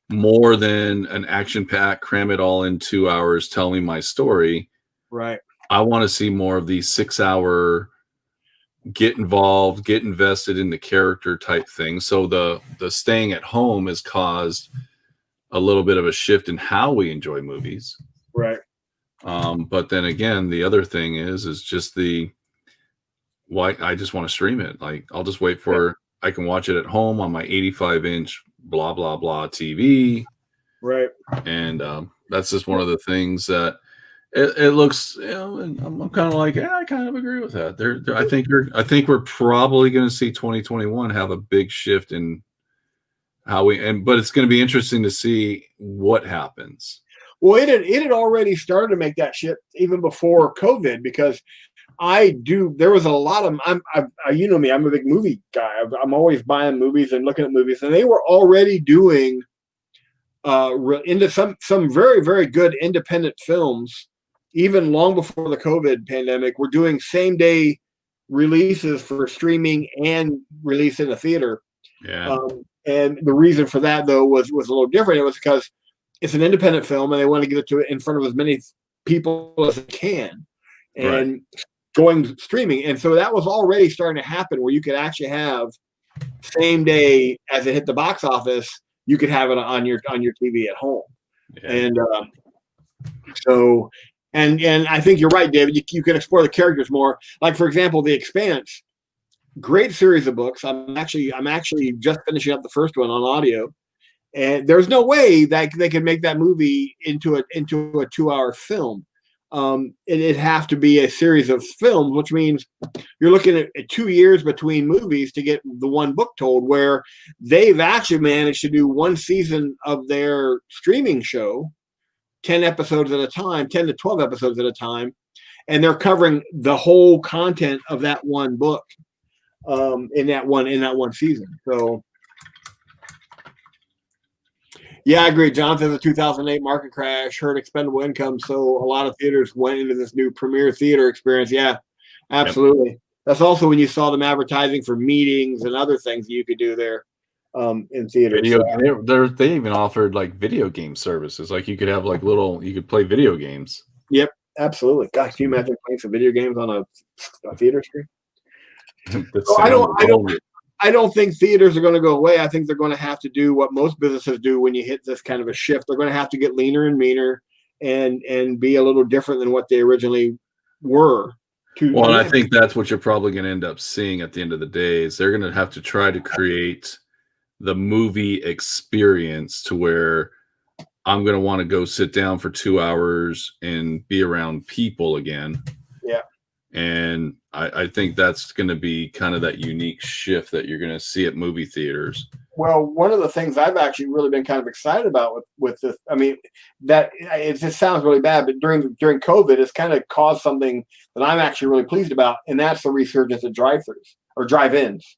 more than an action pack, cram it all in 2 hours, tell me my story. Right. I want to see more of these 6-hour get involved, get invested in the character type thing. So the staying at home has caused a little bit of a shift in how we enjoy movies. Right. But then again, the other thing is just why I just want to stream it. Like I'll just wait for I can watch it at home on my 85-inch blah blah blah TV. Right. And that's just one of the things that it looks, and I'm kind of like, I kind of agree with that. I think we're probably going to see 2021 have a big shift in how but it's going to be interesting to see what happens. Well, it had already started to make that shift even before COVID, because there was a lot of, you know me, I'm a big movie guy. I'm always buying movies and looking at movies, and they were already doing into some very, very good independent films, even long before the COVID pandemic. We're doing same day releases for streaming and release in the theater. Yeah. And the reason for that, though, was a little different. It was because it's an independent film and they want to get it to in front of as many people as they can. And going streaming. And so that was already starting to happen, where you could actually have same day as it hit the box office, you could have it on your TV at home. Yeah. And and I think you're right, David. You can explore the characters more. Like, for example, The Expanse, great series of books. I'm actually just finishing up the first one on audio, and there's no way that they could make that movie into a 2-hour film. It'd have to be a series of films, which means you're looking at 2 years between movies to get the one book told, where they've actually managed to do one season of their streaming show, 10 episodes at a time, 10 to 12 episodes at a time, and they're covering the whole content of that one book in that one season. So yeah, I agree. Jonathan, the 2008 market crash hurt expendable income, so a lot of theaters went into this new premiere theater experience. Yeah, absolutely. Yep. That's also when you saw them advertising for meetings and other things that you could do there in theaters. They even offered like video game services. Like you could have you could play video games. Yep, absolutely. Gosh, can you imagine playing some video games on a theater screen? So I don't think theaters are going to go away. I think they're going to have to do what most businesses do when you hit this kind of a shift. They're going to have to get leaner and meaner and be a little different than what they originally were. Well, and I think that's what you're probably going to end up seeing at the end of the day is they're going to have to try to create the movie experience to where I'm going to want to go sit down for 2 hours and be around people again. Yeah. And I think that's going to be kind of that unique shift that you're going to see at movie theaters. Well, one of the things I've actually really been kind of excited about with this, I mean, that it just sounds really bad, but during COVID, it's kind of caused something that I'm actually really pleased about, and that's the resurgence of drive-thrus or drive-ins,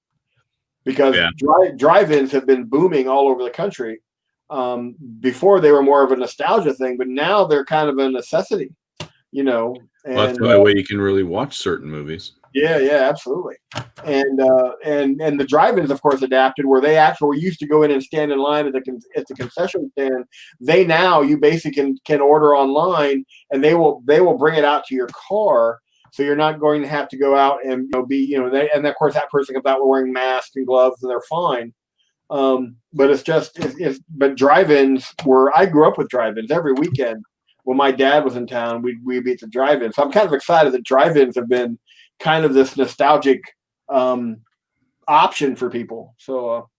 because drive-ins have been booming all over the country. Before they were more of a nostalgia thing, but now they're kind of a necessity, you know. And that's the only way you can really watch certain movies. Yeah, absolutely. And the drive-ins, of course, adapted where they actually used to go in and stand in line at the concession stand. You basically can order online, and they will bring it out to your car, so you're not going to have to go out and and of course that person comes out wearing masks and gloves, and they're fine. But but drive-ins I grew up with drive-ins every weekend. When my dad was in town, we'd be at the drive-in. So I'm kind of excited that drive-ins have been kind of this nostalgic option for people. So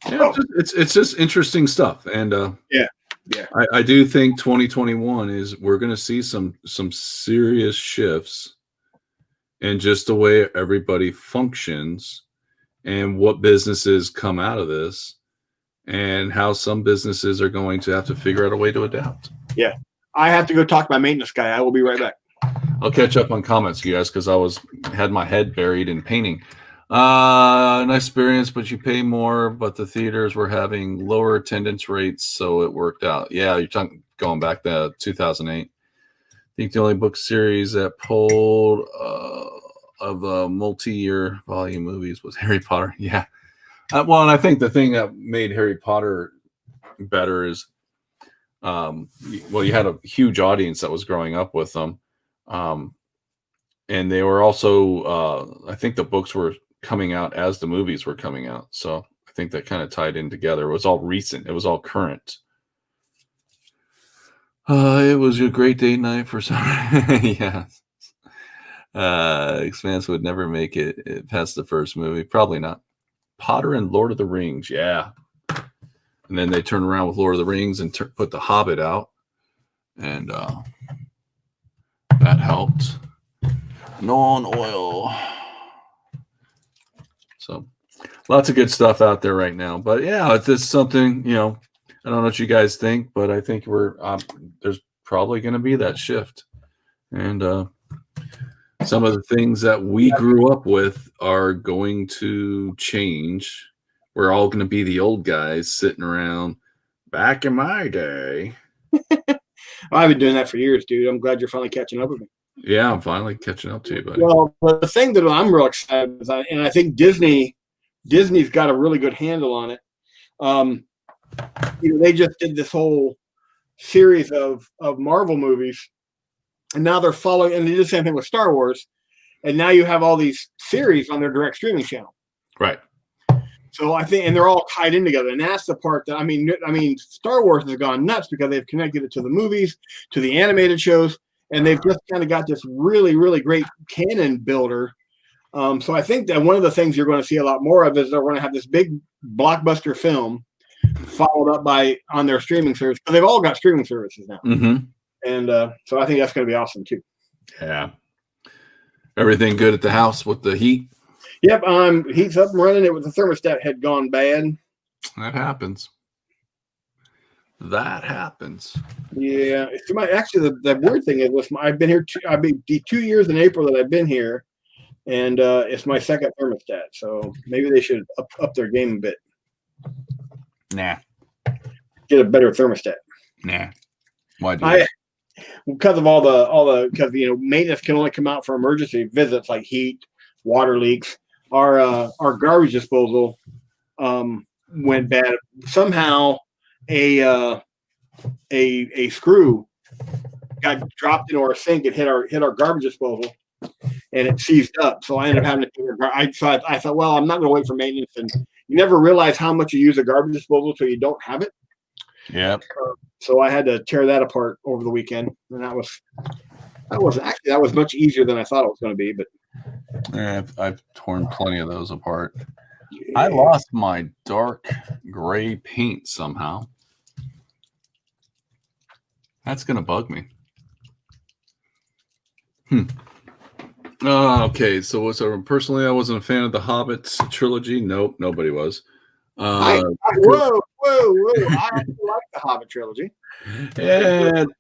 yeah, it's just interesting stuff, and yeah. I do think 2021 is we're going to see some serious shifts in just the way everybody functions and what businesses come out of this, and how some businesses are going to have to figure out a way to adapt. Yeah. I have to go talk to my maintenance guy. I will be right back. I'll catch up on comments, you guys, because I had my head buried in painting. Nice experience, but you pay more. But the theaters were having lower attendance rates, so it worked out. Yeah, you're talking going back to 2008. I think the only book series that pulled of multi-year volume movies was Harry Potter. Yeah. Well, and I think the thing that made Harry Potter better is, you had a huge audience that was growing up with them. And they were also, I think the books were coming out as the movies were coming out. So I think that kind of tied in together. It was all recent. It was all current. It was a great date night for some. Yeah. Expanse would never make it past the first movie. Probably not. Potter and Lord of the Rings. Yeah. And then they turned around with Lord of the Rings and put The Hobbit out. And that helped. Non-oil. So lots of good stuff out there right now. But yeah, it's just something, I don't know what you guys think, but I think there's probably going to be that shift. And some of the things that we grew up with are going to change. We're all going to be the old guys sitting around back in my day. I've been doing that for years, dude. I'm glad you're finally catching up with me. Yeah, I'm finally catching up to you, buddy. Well, the thing that I'm real excited about, and I think Disney's got a really good handle on it. They just did this whole series of Marvel movies, and now they're following, and they did the same thing with Star Wars, and now you have all these series on their direct streaming channel. Right. So I think, and they're all tied in together, and that's the part that I mean, Star Wars has gone nuts because they've connected it to the movies, to the animated shows, and they've just kind of got this really, really great canon builder. So I think that one of the things you're going to see a lot more of is they're going to have this big blockbuster film followed up on their streaming service, because they've all got streaming services now. Mm-hmm. And so I think that's going to be awesome too. Yeah. Everything good at the house with the heat? Yep, heat's up and running. The thermostat had gone bad. That happens. Yeah, actually, the weird thing is, I've been here. I've been 2 years in April that I've been here, and it's my second thermostat. So maybe they should up their game a bit. Nah. Get a better thermostat. Nah. Why do that? Because of all the because maintenance can only come out for emergency visits like heat, water leaks. Our garbage disposal went bad. Somehow a screw got dropped into our sink and hit our garbage disposal, and it seized up. So I ended up having to. I thought, well, I'm not going to wait for maintenance, and you never realize how much you use a garbage disposal until you don't have it. Yep. So I had to tear that apart over the weekend, and that was much easier than I thought it was going to be. But yeah, I've torn plenty of those apart. Yeah. I lost my dark gray paint somehow. That's going to bug me. Okay, so personally, I wasn't a fan of the Hobbit trilogy. Nope, nobody was. Whoa! I actually like the Hobbit trilogy. And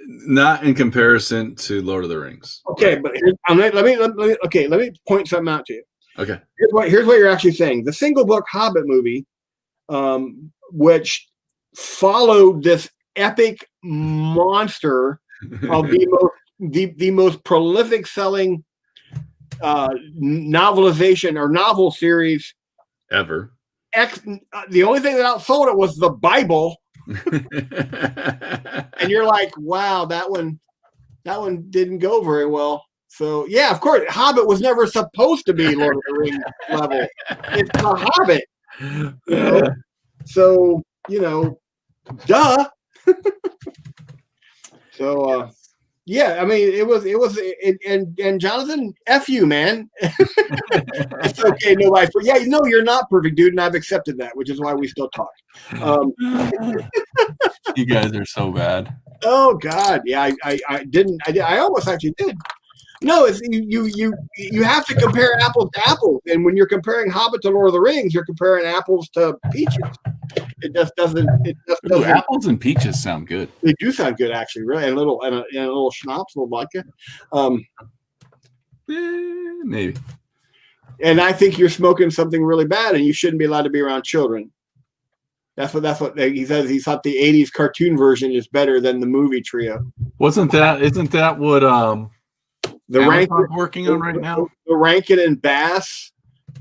not in comparison to Lord of the Rings. Okay, but let me point something out to you. Okay. Here's what you're actually saying. The single book Hobbit movie, which followed this epic monster of the most prolific selling novelization or novel series ever. The only thing that outsold it was the Bible. And you're like, wow, that one didn't go very well. So yeah, of course, Hobbit was never supposed to be Lord of the Rings level. It's the Hobbit. So duh. So Yeah, I mean, and Jonathan, F you, man. It's okay, nobody's perfect. Yeah, no, you're not perfect, dude, and I've accepted that, which is why we still talk. You guys are so bad. Oh God, yeah, I almost actually did. No, it's you have to compare apples to apples, and when you're comparing Hobbit to Lord of the Rings, you're comparing apples to peaches. It just doesn't. Ooh, apples and peaches sound good. They do sound good, actually, really, and a little schnapps, a little vodka. Maybe. And I think you're smoking something really bad, and you shouldn't be allowed to be around children. That's what he says. He thought the '80s cartoon version is better than the movie trio. Isn't that what the Amazon's working on right now? The Rankin and Bass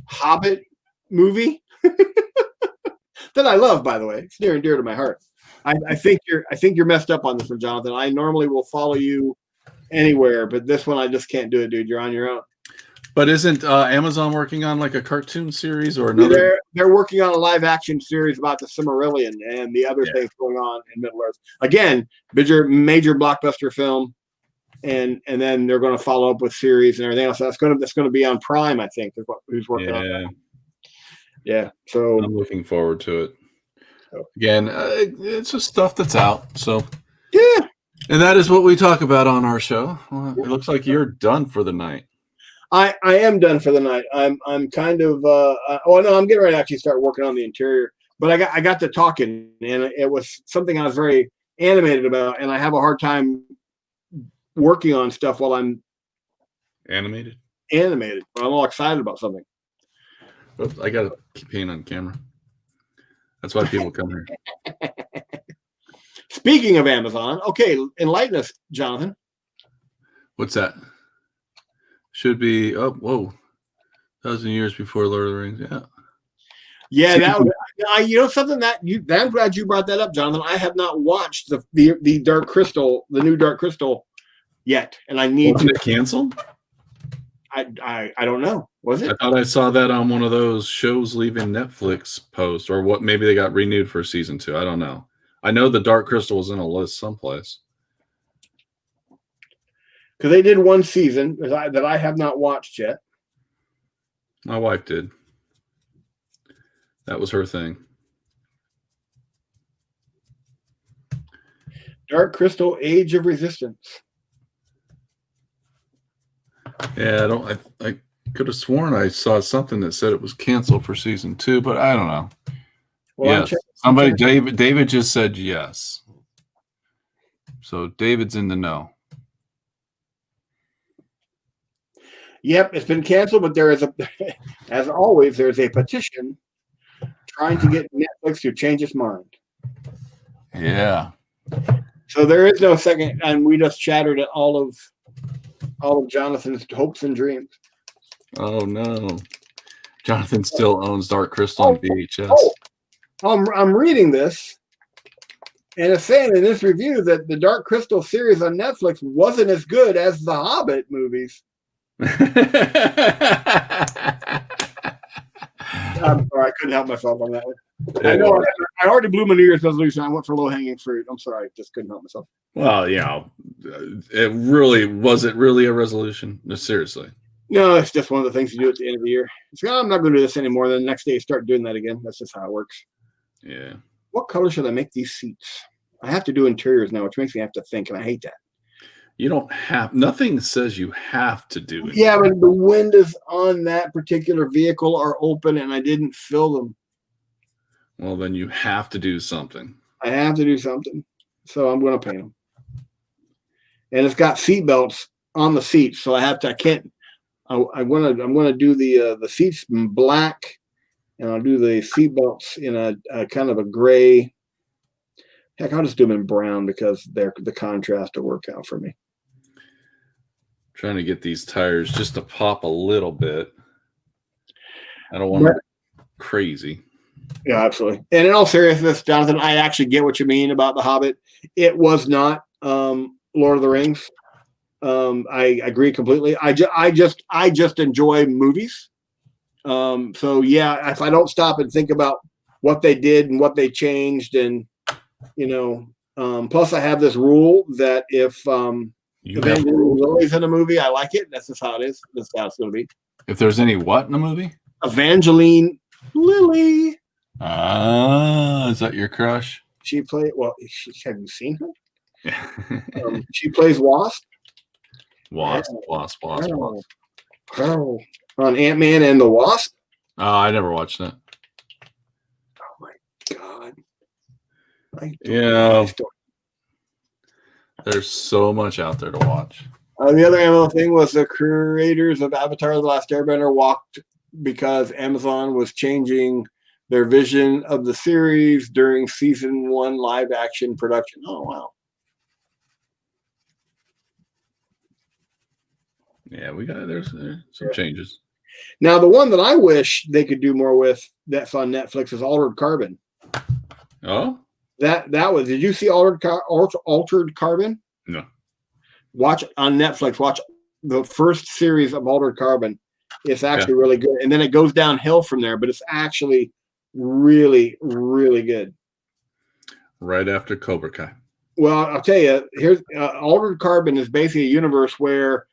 Hobbit movie that I love, by the way. It's near and dear to my heart. I think you're messed up on this one, Jonathan. I normally will follow you anywhere, but this one I just can't do it, dude. You're on your own. But isn't Amazon working on like a cartoon series or another? They're working on a live action series about the Silmarillion and the other things going on in Middle Earth. Again, major blockbuster film, and then they're going to follow up with series and everything else. That's going to be on Prime, I think. Is who's working on that. Yeah, so I'm looking forward to it. Again, it's just stuff that's out. So yeah, and that is what we talk about on our show. Well, it looks like you're done for the night. I am done for the night. I'm kind of I'm getting ready to actually start working on the interior. But I got to talking, and it was something I was very animated about, and I have a hard time working on stuff while I'm animated. But I'm all excited about something. Oops, I got to keep paying on camera. That's why people come here. Speaking of Amazon, okay, enlighten us, Jonathan. What's that? Should be 1,000 years before Lord of the Rings. Yeah, something I'm glad you brought that up, Jonathan. I have not watched the Dark Crystal, the new Dark Crystal yet, and I need to cancel. I don't know. Was it? I thought I saw that on one of those shows leaving Netflix post, or what? Maybe they got renewed for season 2. I don't know. I know the Dark Crystal was in a list someplace. Because they did one season that I have not watched yet. My wife did. That was her thing. Dark Crystal: Age of Resistance. Yeah, I could have sworn I saw something that said it was canceled for season 2, but I don't know. Well, yes, David just said yes. So David's in the know. Yep, it's been canceled, but there is as always, there's a petition trying to get Netflix to change its mind. Yeah. So there is no second, and we just shattered all of Jonathan's hopes and dreams. Oh no, Jonathan still owns Dark Crystal on VHS. I'm reading this, and it's saying in this review that the Dark Crystal series on Netflix wasn't as good as the Hobbit movies. I'm sorry, I couldn't help myself on that one. I know I already blew my New Year's resolution. I went for low-hanging fruit. I'm sorry, just couldn't help myself. Well, it really wasn't really a resolution. No, seriously. No, it's just one of the things you do at the end of the year. It's like, I'm not going to do this anymore. Then the next day you start doing that again. That's just how it works. Yeah. What color should I make these seats? I have to do interiors now, which makes me have to think, and I hate that. You don't have, nothing says you have to do it. Yeah, but the windows on that particular vehicle are open and I didn't fill them. Well, then you have to do something. I have to do something. So I'm going to paint them. And it's got seat belts on the seats. So I'm going to do the seats in black, and I'll do the seat belts in a kind of a gray. Heck, I'll just do them in brown because the contrast will work out for me. Trying to get these tires just to pop a little bit. I don't want to go crazy. Yeah, absolutely. And in all seriousness, Jonathan, I actually get what you mean about The Hobbit. It was not Lord of the Rings. I agree completely. I just enjoy movies. So yeah, if I don't stop and think about what they did and what they changed, and plus I have this rule that if You have Evangeline Lilly's in a movie. I like it. That's just how it is. That's how it's going to be. if there's any what in the movie? Evangeline Lilly. Ah, is that your crush? She played. Well, have you seen her? She plays Wasp. Wasp. Oh, on Ant-Man and the Wasp. Oh, I never watched that. Oh my God. Yeah. There's so much out there to watch. The other Amazon thing was the creators of Avatar: The Last Airbender walked because Amazon was changing their vision of the series during season 1 live action production. Oh, wow. Yeah, there's some changes. Now, the one that I wish they could do more with that's on Netflix is Altered Carbon. Oh? That was. Did you see Altered Carbon? No. Watch on Netflix. Watch the first series of Altered Carbon. It's actually really good, and then it goes downhill from there. But it's actually really, really good. Right after Cobra Kai. Well, I'll tell you. Here's Altered Carbon is basically a universe where,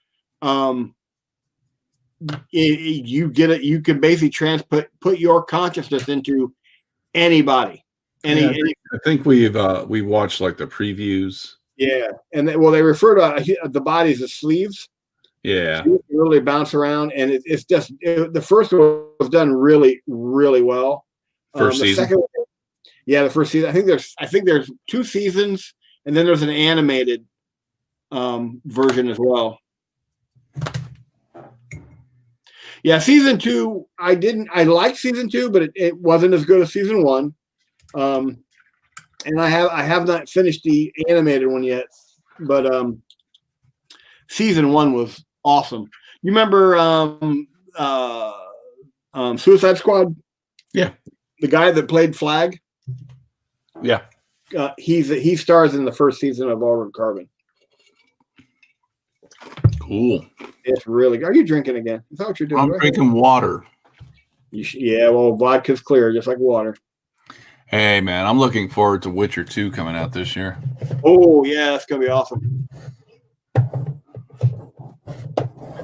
you get it. You can basically put your consciousness into anybody. I think we've watched like the previews. Yeah, and they refer to the bodies as sleeves. Yeah, so you can really bounce around, and it's just the first one was done really, really well. First season. Second one, the first season. I think there's 2 seasons, and then there's an animated version as well. Yeah, season 2. I liked season 2, but it wasn't as good as season 1. And I have not finished the animated one yet, but season 1 was awesome. You remember Suicide Squad? Yeah. The guy that played Flag? Yeah. He stars in the first season of Altered Carbon. Cool. It's really good. Are you drinking again? Is that what you're doing? I'm drinking water. Yeah, well, vodka's clear, just like water. Hey, man, I'm looking forward to Witcher 2 coming out this year. Oh, yeah, that's going to be awesome.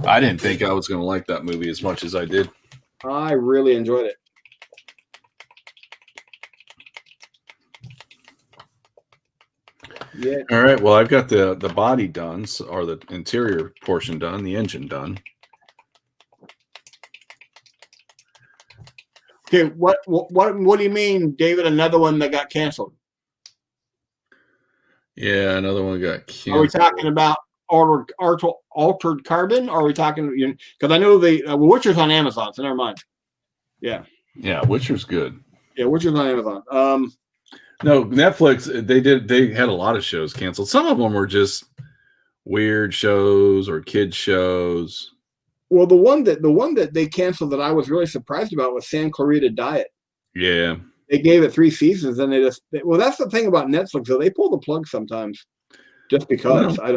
I didn't think I was going to like that movie as much as I did. I really enjoyed it. Yeah. All right. Well, I've got the body done, or the interior portion done, the engine done. Okay, what do you mean, David? Another one that got canceled? Yeah, another one got canceled. Are we talking about Altered Carbon? Or are we talking? Because I know the Witcher's on Amazon, so never mind. Yeah. Yeah, Witcher's good. Yeah, Witcher's on Amazon. No, Netflix. They had a lot of shows canceled. Some of them were just weird shows or kids shows. Well, the one that they canceled that I was really surprised about was San Clarita Diet. Yeah. They gave it 3 seasons, and well, that's the thing about Netflix, though. They pull the plug sometimes, just because. Well,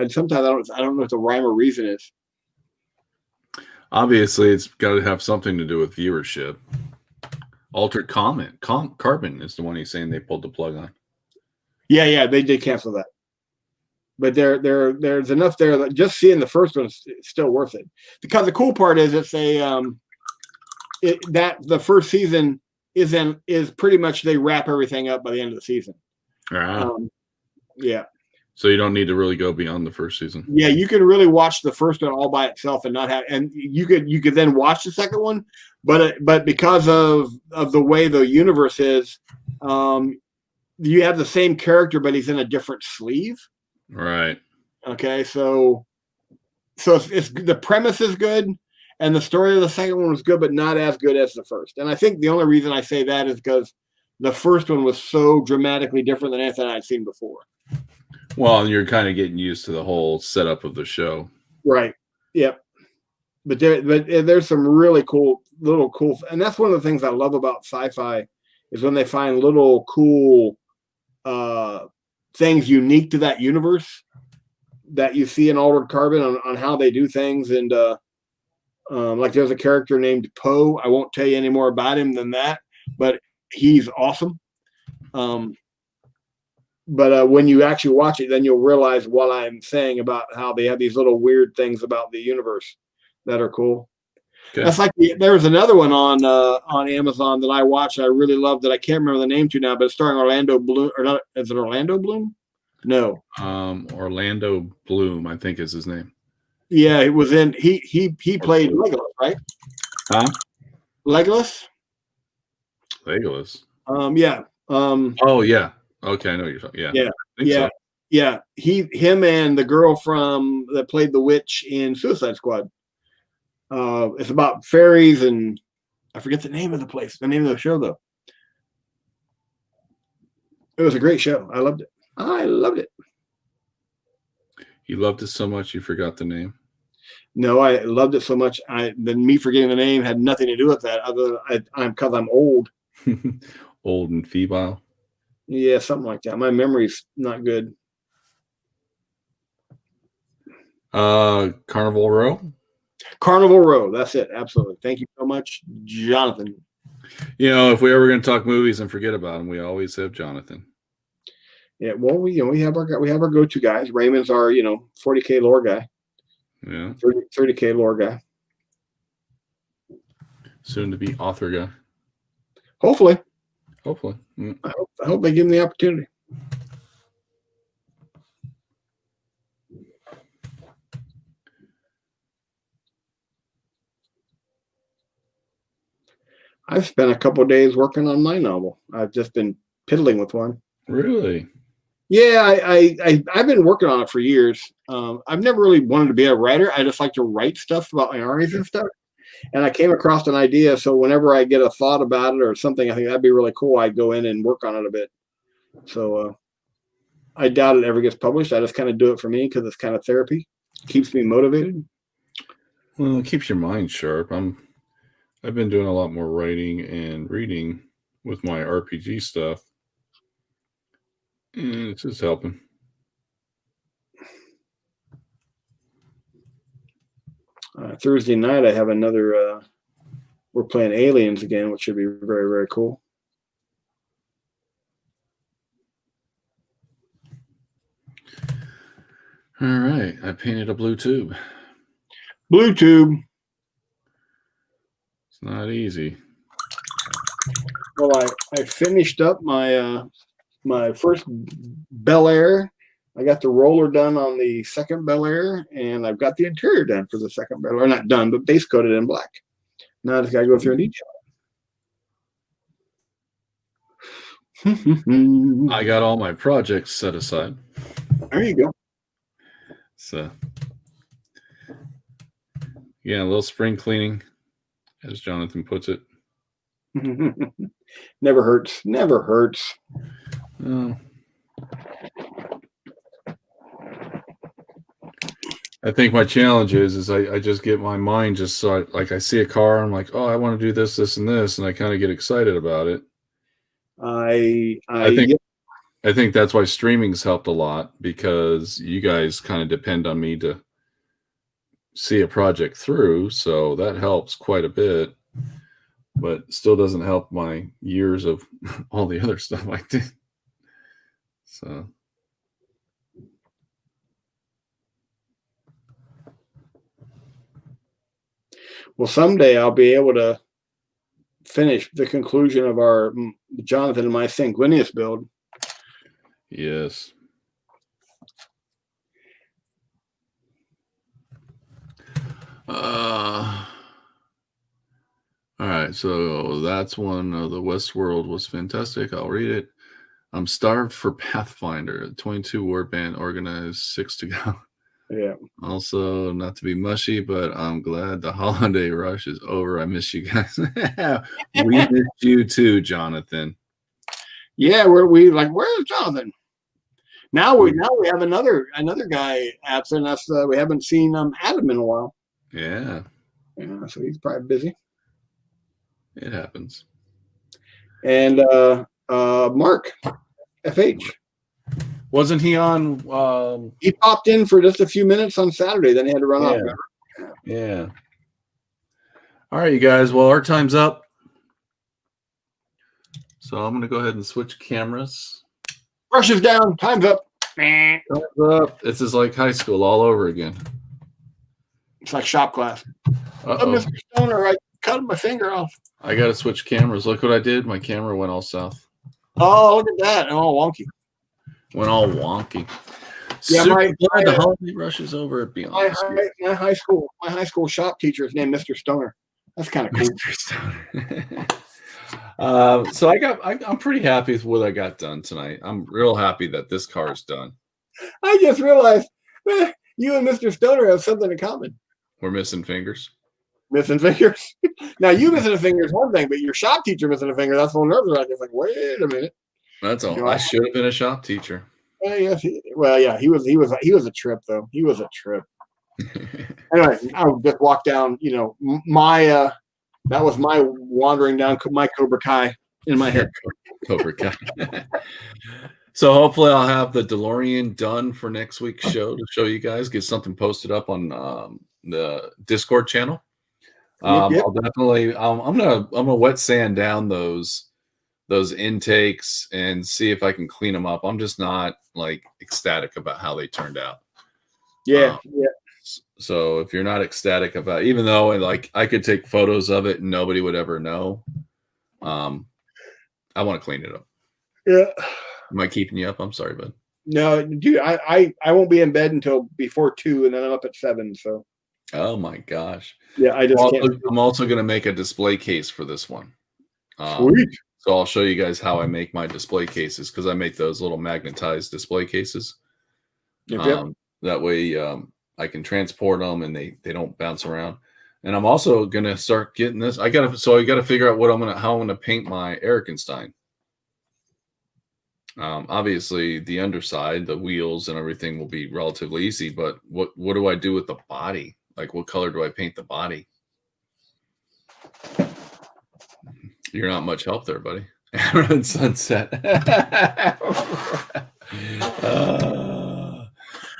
Sometimes I don't know what the rhyme or reason is. Obviously, it's got to have something to do with viewership. Altered Carbon is the one he's saying they pulled the plug on. Yeah, they did cancel that. But there's enough there that just seeing the first one is still worth it. Because the cool part is it's the first season is pretty much they wrap everything up by the end of the season. Yeah. So you don't need to really go beyond the first season. Yeah, you can really watch the first one all by itself and not have, and you could then watch the second one, but because of the way the universe is, you have the same character, but he's in a different sleeve. Right. Okay, so it's the premise is good, and the story of the second one was good, but not as good as the first. And I think the only reason I say that is because the first one was so dramatically different than anything I'd seen before. Well, you're kind of getting used to the whole setup of the show. Right. Yep. But there's some really cool, and that's one of the things I love about sci-fi is when they find little cool things unique to that universe that you see in Altered Carbon on how they do things. And like there's a character named Poe. I won't tell you any more about him than that, but he's awesome. when you actually watch it, then you'll realize what I'm saying about how they have these little weird things about the universe that are cool. Okay. That's like there was another one on Amazon that I watched. I really loved that. I can't remember the name to now, but it's starring Orlando Bloom. Or not? Is it Orlando Bloom? No. Orlando Bloom, I think is his name. Yeah, it was in. He played Legolas, right? Huh? Legolas. Legolas. Yeah. Oh yeah. Okay, I know what you're talking. Yeah. Yeah. I think Yeah. so. Yeah. Him and the girl from that played the witch in Suicide Squad. It's about fairies and I forget the name of the place. The name of the show though. It was a great show. I loved it. I loved it. You loved it so much you forgot the name. No, I loved it so much. Then me forgetting the name had nothing to do with that. Other I'm because I'm old. Old and feeble. Yeah, something like that. My memory's not good. Carnival Row. Carnival Row. That's it. Absolutely. Thank you so much, Jonathan. You know, if we ever going to talk movies and forget about them, we always have Jonathan. Yeah. Well, we have our go-to guys. Raymond's our 40K lore guy. Yeah. 30K lore guy. Soon to be author guy. Hopefully. Mm. I hope they give him the opportunity. I've spent a couple of days working on my novel. I've just been piddling with one. Really? Yeah, I've been working on it for years. I've never really wanted to be a writer. I just like to write stuff about my armies and stuff. And I came across an idea. So whenever I get a thought about it or something, I think that'd be really cool. I'd go in and work on it a bit. So I doubt it ever gets published. I just kind of do it for me because it's kind of therapy. Keeps me motivated. Well, it keeps your mind sharp. I've been doing a lot more writing and reading with my RPG stuff. And it's just helping. Thursday night, I have another. We're playing Aliens again, which should be very, very cool. All right. I painted a blue tube. Blue tube. It's not easy. Well, I finished up my my first Bel Air. I got the roller done on the second Bel Air, and I've got the interior done for the second Bel Air. Not done, but base coated in black. Now I just got to go through and detail. I got all my projects set aside. There you go. So, yeah, a little spring cleaning, as Jonathan puts it. Never hurts. Never hurts. I think my challenge is I just get my mind just so I see a car, I'm like, oh, I want to do this, this, and this, and I kind of get excited about it. I think that's why streaming's helped a lot, because you guys kind of depend on me to see a project through, so that helps quite a bit, but still doesn't help my years of all the other stuff I did. So well, someday I'll be able to finish the conclusion of our Jonathan and my Sanguinius build. Yes. All right, so that's one. The Westworld was fantastic. I'll read it. I'm starved for Pathfinder. 22 warband organized, 6 to go. Yeah. Also, not to be mushy, but I'm glad the holiday rush is over. I miss you guys. We miss you too, Jonathan. Yeah, where's Jonathan? Now we have another guy absent. That's we haven't seen Adam in a while. Yeah. Yeah, so he's probably busy. It happens. And Mark, FH. Wasn't he on? He popped in for just a few minutes on Saturday, then he had to run off. Yeah. All right, you guys. Well, our time's up. So I'm going to go ahead and switch cameras. Brushes down. Time's up. Time's up. This is like high school all over again. It's like shop class. Oh, Uh-oh. Mr. Stoner, I cut my finger off. I got to switch cameras. Look what I did. My camera went all south. Oh, look at that. All wonky. Went all wonky. Yeah, Super glad the holiday rush is over at Beyond. My high school shop teacher is named Mr. Stoner. That's kind of cool. Mr. Stoner. So I'm pretty happy with what I got done tonight. I'm real happy that this car is done. I just realized you and Mr. Stoner have something in common. We're missing fingers. Missing fingers. Now you missing a finger is one thing, but your shop teacher missing a finger, that's a whole nerve wreck. It's like, wait a minute. That's all. I should have been a shop teacher. Yes. He was a trip though. He was a trip. Anyway, I just walked down. My that was my wandering down my Cobra Kai in my head. Cobra Kai. So hopefully I'll have the DeLorean done for next week's show to show you guys. Get something posted up on the Discord channel. Yep. I'll definitely. I'm gonna wet sand down those intakes and see if I can clean them up. I'm just not like ecstatic about how they turned out. Yeah. So if you're not ecstatic about, even though like I could take photos of it and nobody would ever know, I want to clean it up. Yeah. Am I keeping you up? I'm sorry, bud. No, dude, I won't be in bed until before 2, and then I'm up at 7. So. Oh my gosh. Yeah, I just can't. I'm also going to make a display case for this one. Sweet. So I'll show you guys how I make my display cases because I make those little magnetized display cases. Yep. That way I can transport them and they don't bounce around. And I'm also going to start getting this. I got to figure out how I'm going to paint my Erikenstein. Obviously the underside, the wheels and everything will be relatively easy, but what do I do with the body? Like what color do I paint the body? You're not much help there, buddy. Sunset.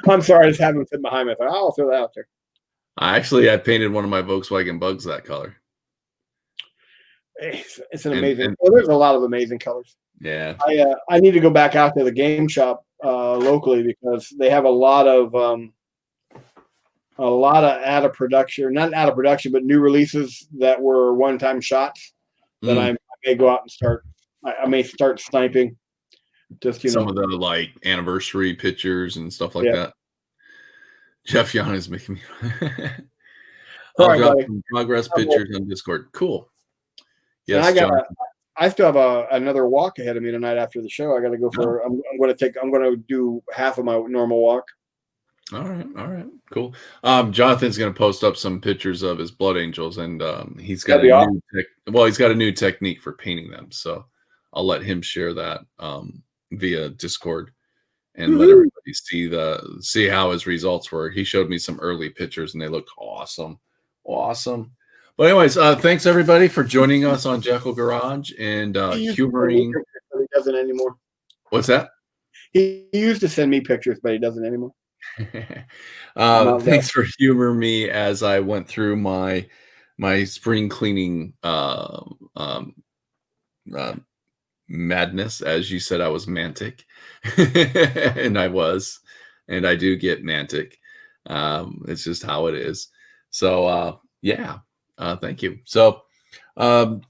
I'm sorry, I just haven't fit behind me. I thought, I'll throw that out there. I painted one of my Volkswagen Bugs that color. It's an amazing. There's a lot of amazing colors. Yeah. I need to go back out to the game shop locally because they have a lot of out of production, not out of production, but new releases that were one-time shots that I may go out and start. I may start sniping. Just some of the like anniversary pictures and stuff like that. Jeff Yon is making me. I'll drop some progress pictures on Discord. Cool. Yes, I still have another walk ahead of me tonight after the show. I got to go for. I'm going to do half of my normal walk. All right, cool. Jonathan's going to post up some pictures of his blood angels, and he's got he's got a new technique for painting them. So I'll let him share that via Discord and let everybody see how his results were. He showed me some early pictures, and they looked awesome. But anyways, thanks everybody for joining us on Jackal Garage and humoring. But he doesn't anymore. What's that? He used to send me pictures, but he doesn't anymore. Thanks for humoring me as I went through my spring cleaning madness. As you said, I was mantic, and I was, and I do get mantic. It's just how it is. So yeah. Thank you. So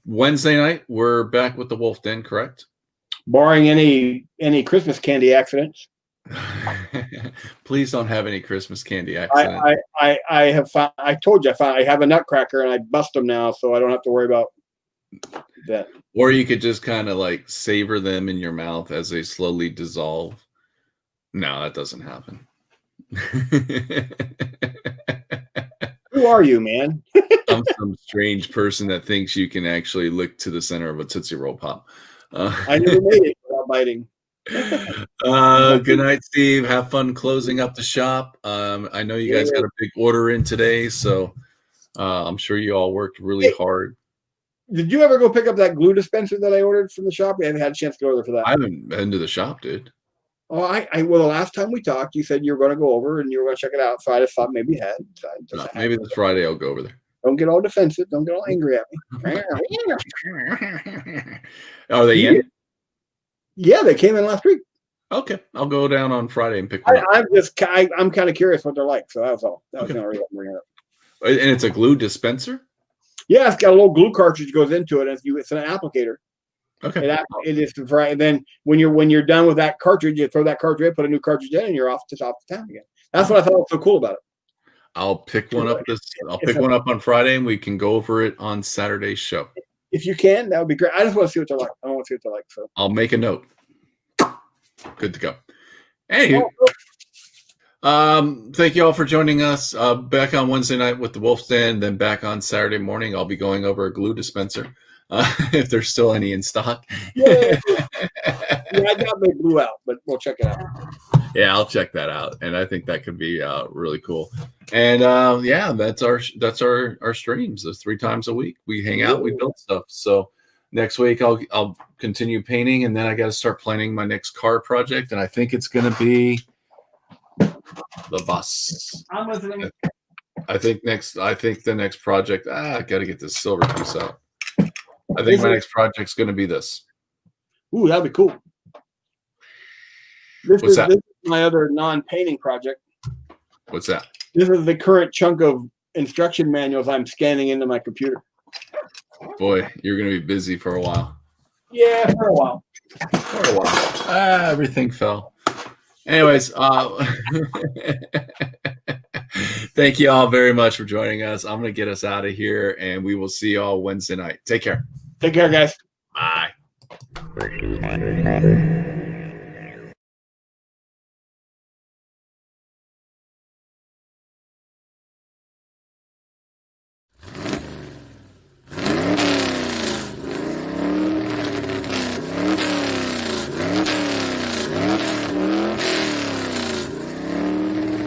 Wednesday night, we're back with the Wolf Den, correct? Barring any Christmas candy accidents. Please don't have any Christmas candy accidents. I told you I have a nutcracker and I bust them now, so I don't have to worry about that. Or you could just kind of like savor them in your mouth as they slowly dissolve. No, that doesn't happen. Who are you, man? I'm some strange person that thinks you can actually lick to the center of a Tootsie Roll Pop. I never made it without biting. Good night, Steve. Have fun closing up the shop. I know you guys got a big order in today, so I'm sure you all worked really hard. Did you ever go pick up that glue dispenser that I ordered from the shop? We haven't had a chance to go over for that. I haven't been to the shop, dude. Oh, well, the last time we talked, you said you were going to go over and you were going to check it out. So I just thought maybe you had. So maybe this Friday I'll go over there. Don't get all defensive. Don't get all angry at me. Are they in? Yeah, they came in last week. Okay, I'll go down on Friday and pick one up. I'm kind of curious what they're like. So that's all. That was the only reason I'm bringing it up. And it's a glue dispenser? Yeah, it's got a little glue cartridge goes into it. It's an applicator. Okay. It is right. And then when you're done with that cartridge, you throw that cartridge in, put a new cartridge in, and you're off to town again. That's what I thought was so cool about it. I'll pick one up on Friday, and we can go over it on Saturday's show. If you can, that would be great. I just want to see what they're like. I want to see what they're like. So I'll make a note. Good to go. Hey, thank you all for joining us. Back on Wednesday night with the Wolf's Den, then back on Saturday morning. I'll be going over a glue dispenser if there's still any in stock. Yeah, I got my glue out, but we'll check it out. Yeah, I'll check that out, and I think that could be really cool. And yeah, that's our streams. Those 3 times a week we hang out, we build stuff. So next week I'll continue painting, and then I got to start planning my next car project, and I think it's going to be the bus. I'm listening. I think the next project. I got to get this silver piece out. I think my next project's going to be this. Ooh, that'd be cool. This is my other non-painting project. What's that? This is the current chunk of instruction manuals I'm scanning into my computer. Boy, you're going to be busy for a while. Yeah, for a while. Everything fell. Anyways, thank you all very much for joining us. I'm going to get us out of here, and we will see you all Wednesday night. Take care. Take care, guys. Bye.